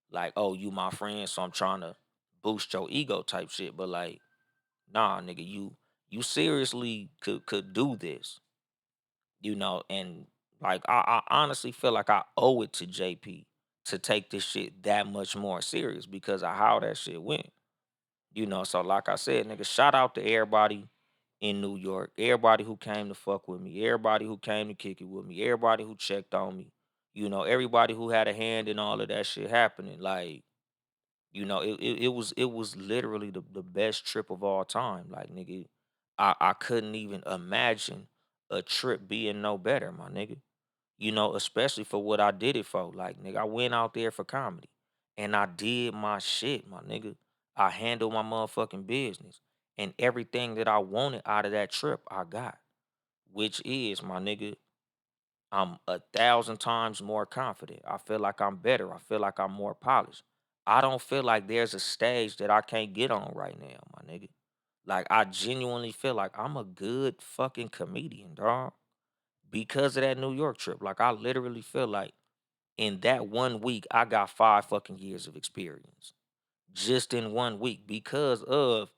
like, oh, you my friend, so I'm trying to boost your ego type shit. But like, nah, nigga, you seriously could do this, and like I honestly feel like I owe it to JP to take this shit that much more serious because of how that shit went. So like I said, nigga, shout out to everybody in New York, everybody who came to fuck with me, everybody who came to kick it with me, everybody who checked on me, everybody who had a hand in all of that shit happening. Like, it was literally the best trip of all time. Like, nigga, I couldn't even imagine a trip being no better, my nigga. Especially for what I did it for. Like, nigga, I went out there for comedy and I did my shit, my nigga. I handled my motherfucking business. And everything that I wanted out of that trip, I got. Which is, my nigga, I'm 1,000 times more confident. I feel like I'm better. I feel like I'm more polished. I don't feel like there's a stage that I can't get on right now, my nigga. Like, I genuinely feel like I'm a good fucking comedian, dog, because of that New York trip. Like, I literally feel like in that 1 week, I got 5 fucking years of experience just in 1 week because of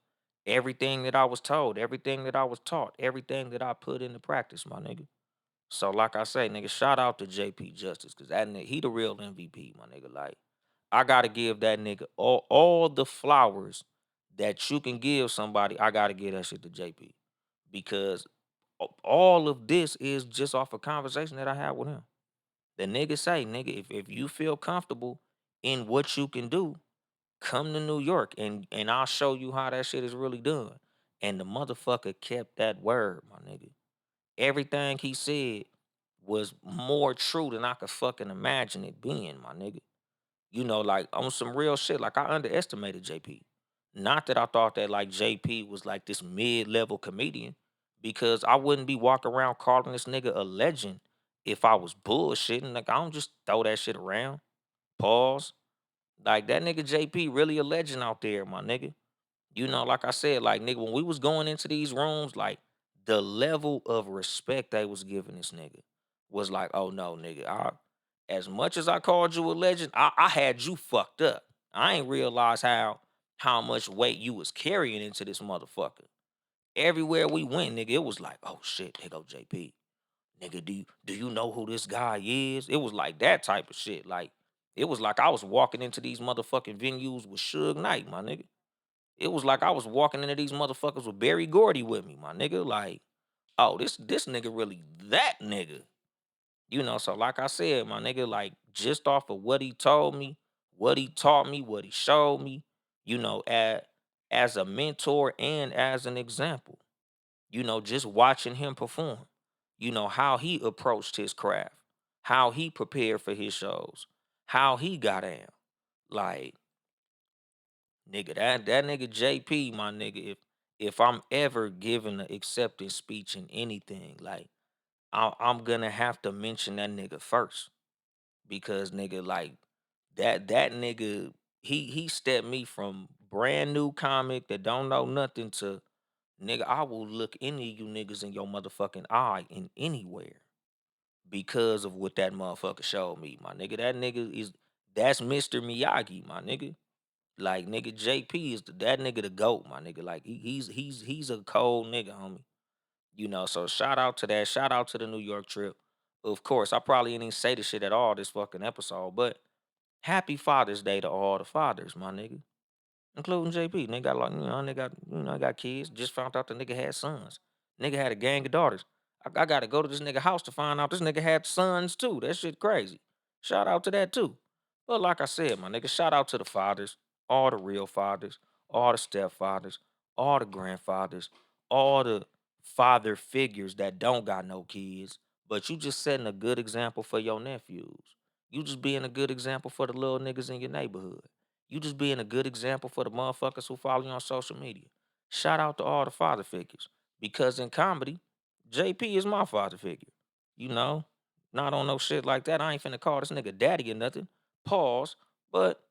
everything that I was told, everything that I was taught, everything that I put into practice, my nigga. So, like I say, nigga, shout out to JP Justice, cause that nigga, he the real MVP, my nigga. Like, I gotta give that nigga all the flowers that you can give somebody. I gotta give that shit to JP because all of this is just off a conversation that I had with him. The nigga say, nigga, if you feel comfortable in what you can do, come to New York and I'll show you how that shit is really done. And the motherfucker kept that word, my nigga. Everything he said was more true than I could fucking imagine it being, my nigga. Like on some real shit. Like I underestimated JP. Not that I thought that like JP was like this mid-level comedian, because I wouldn't be walking around calling this nigga a legend if I was bullshitting. Like I don't just throw that shit around. Pause. Like that nigga JP really a legend out there, my nigga. Like I said, like nigga, when we was going into these rooms, like the level of respect they was giving this nigga was like, oh no, nigga, as much as I called you a legend, I had you fucked up. I ain't realize how much weight you was carrying into this motherfucker. Everywhere we went, nigga, it was like, oh shit, there go JP. Nigga, do you know who this guy is? It was like that type of shit. Like, it was like I was walking into these motherfucking venues with Suge Knight, my nigga. It was like I was walking into these motherfuckers with Barry Gordy with me, my nigga. Like, oh, this nigga really that nigga. So like I said, my nigga, like just off of what he told me, what he taught me, what he showed me, as a mentor and as an example, just watching him perform, how he approached his craft, how he prepared for his shows, how he got in. Like, nigga, that nigga JP, my nigga, if I'm ever giving an acceptance speech in anything, like I'm gonna have to mention that nigga first. Because nigga, like that nigga, he stepped me from brand new comic that don't know nothing to, nigga, I will look any of you niggas in your motherfucking eye in anywhere because of what that motherfucker showed me, my nigga. That's Mr. Miyagi, my nigga. Like, nigga, JP is that nigga the goat, my nigga. Like he's a cold nigga, homie. So shout out to that. Shout out to the New York trip. Of course, I probably didn't even say the shit at all this fucking episode, but happy Father's Day to all the fathers, my nigga. Including JP. Nigga got like, nigga got, got kids. Just found out the nigga had sons. Nigga had a gang of daughters. I gotta go to this nigga house to find out this nigga had sons too. That shit crazy. Shout out to that too. But like I said, my nigga, shout out to the fathers, all the real fathers, all the stepfathers, all the grandfathers, all the father figures that don't got no kids, but you just setting a good example for your nephews. You just being a good example for the little niggas in your neighborhood. You just being a good example for the motherfuckers who follow you on social media. Shout out to all the father figures. Because in comedy, JP is my father figure. You know, not on no shit like that. I ain't finna call this nigga daddy or nothing. Pause. But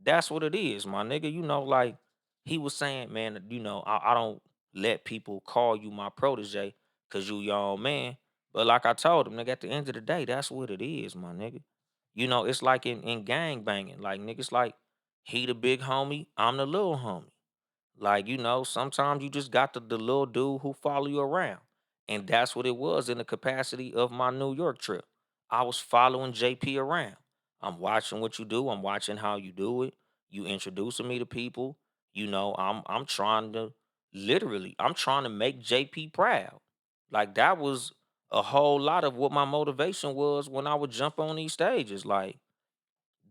that's what it is, my nigga. Like he was saying, man, I don't let people call you my protege because you your own man. But like I told him, nigga, at the end of the day, that's what it is, my nigga. It's like in gang banging. Like, niggas like he the big homie, I'm the little homie. Like, sometimes you just got the little dude who follow you around. And that's what it was in the capacity of my New York trip. I was following JP around. I'm watching what you do. I'm watching how you do it. You introducing me to people. I'm trying to literally, I'm trying to make JP proud. Like that was a whole lot of what my motivation was when I would jump on these stages. Like,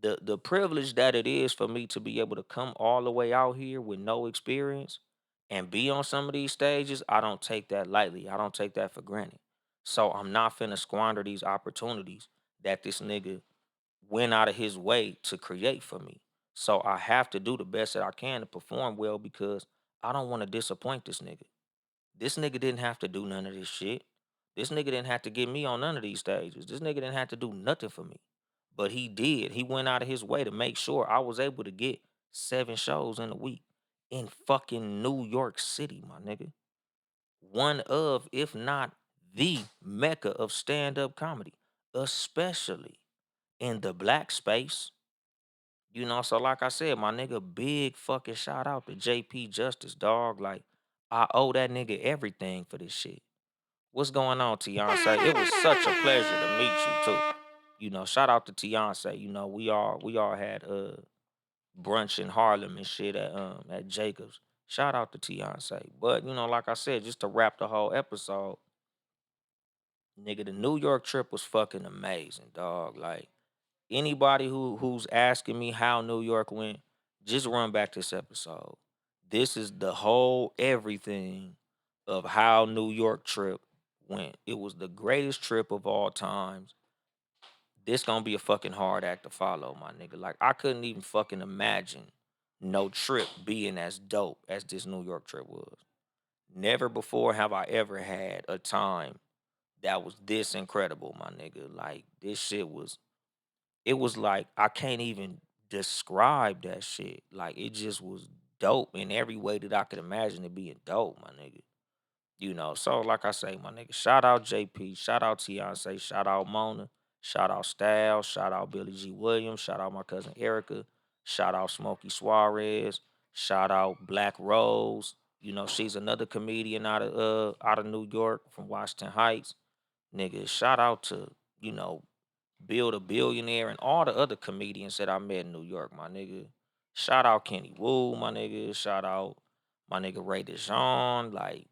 the privilege that it is for me to be able to come all the way out here with no experience and be on some of these stages, I don't take that lightly. I don't take that for granted. So I'm not finna squander these opportunities that this nigga went out of his way to create for me. So I have to do the best that I can to perform well because I don't want to disappoint this nigga. This nigga didn't have to do none of this shit. This nigga didn't have to get me on none of these stages. This nigga didn't have to do nothing for me. But he did. He went out of his way to make sure I was able to get 7 shows in a week in fucking New York City, my nigga. One of, if not the mecca of stand-up comedy, especially in the black space. So like I said, my nigga, big fucking shout out to JP Justice, dog. Like, I owe that nigga everything for this shit. What's going on, Tiance? It was such a pleasure to meet you too. Shout out to Tiance. We all had brunch in Harlem and shit at Jacobs. Shout out to Tiance. But like I said, just to wrap the whole episode, nigga, the New York trip was fucking amazing, dog. Like, anybody who's asking me how New York went, just run back this episode. This is the whole everything of how New York trip went. It was the greatest trip of all times. This gonna be a fucking hard act to follow, my nigga. Like, I couldn't even fucking imagine no trip being as dope as this New York trip was. Never before have I ever had a time that was this incredible, my nigga. Like, this shit was, it was like I can't even describe that shit. Like, it just was dope in every way that I could imagine it being dope, my nigga. So like I say, my nigga, shout out JP, shout out Tiance, shout out Mona, shout out Styles, shout out Billy G. Williams, shout out my cousin Erica, shout out Smokey Suarez, shout out Black Rose. She's another comedian out of New York from Washington Heights. Nigga, shout out to, you know, Bill the Billionaire and all the other comedians that I met in New York, my nigga. Shout out Kenny Wu, my nigga. Shout out my nigga Ray DeJean. Like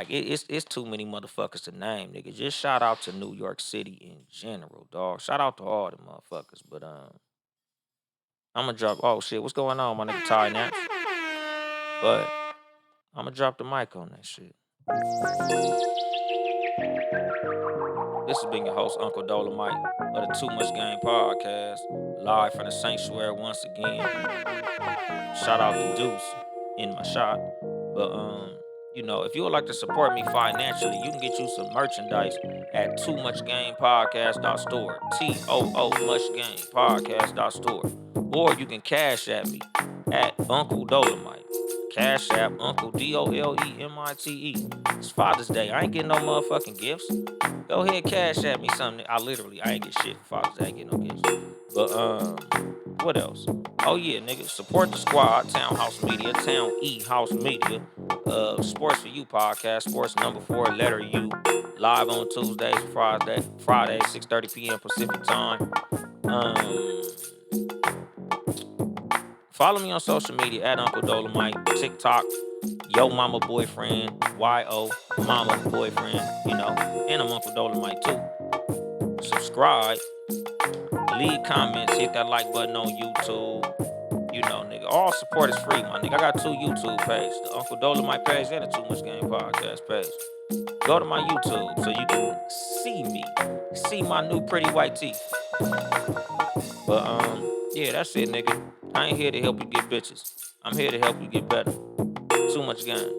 it's too many motherfuckers to name, nigga. Just shout out to New York City in general, dog. Shout out to all the motherfuckers. But I'm gonna drop. Oh shit, what's going on, my nigga Ty Naps? But I'm gonna drop the mic on that shit. This has been your host, Uncle Dolemite of the Too Much Game podcast, live from the sanctuary once again. Shout out to Deuce in my shot. But if you would like to support me financially, you can get you some merchandise at Too Much Game Podcast.store. TOO Much Game Podcast.store. Or you can cash at me at Uncle Dolemite. Cash app Uncle Dolemite. It's Father's Day. I ain't getting no motherfucking gifts. Go ahead, cash at me something. I ain't get shit for Father's Day. I ain't get no gifts. But what else? Oh yeah, nigga, support the squad. Townhouse Media, Town E House Media. Sports for You podcast. Sports number 4, letter U. Live on Tuesdays and Fridays, 6:30 p.m. Pacific time. Follow me on social media at Uncle Dolemite, TikTok, Yo Mama Boyfriend, YO Mama Boyfriend, and I'm Uncle Dolemite too. Subscribe, leave comments, hit that like button on YouTube. Nigga, all support is free, my nigga. I got 2 YouTube pages, the Uncle Dolemite page and the Too Much Game podcast page. Go to my YouTube so you can see my new pretty white teeth. But yeah, that's it, nigga. I ain't here to help you get bitches. I'm here to help you get better. Too much game.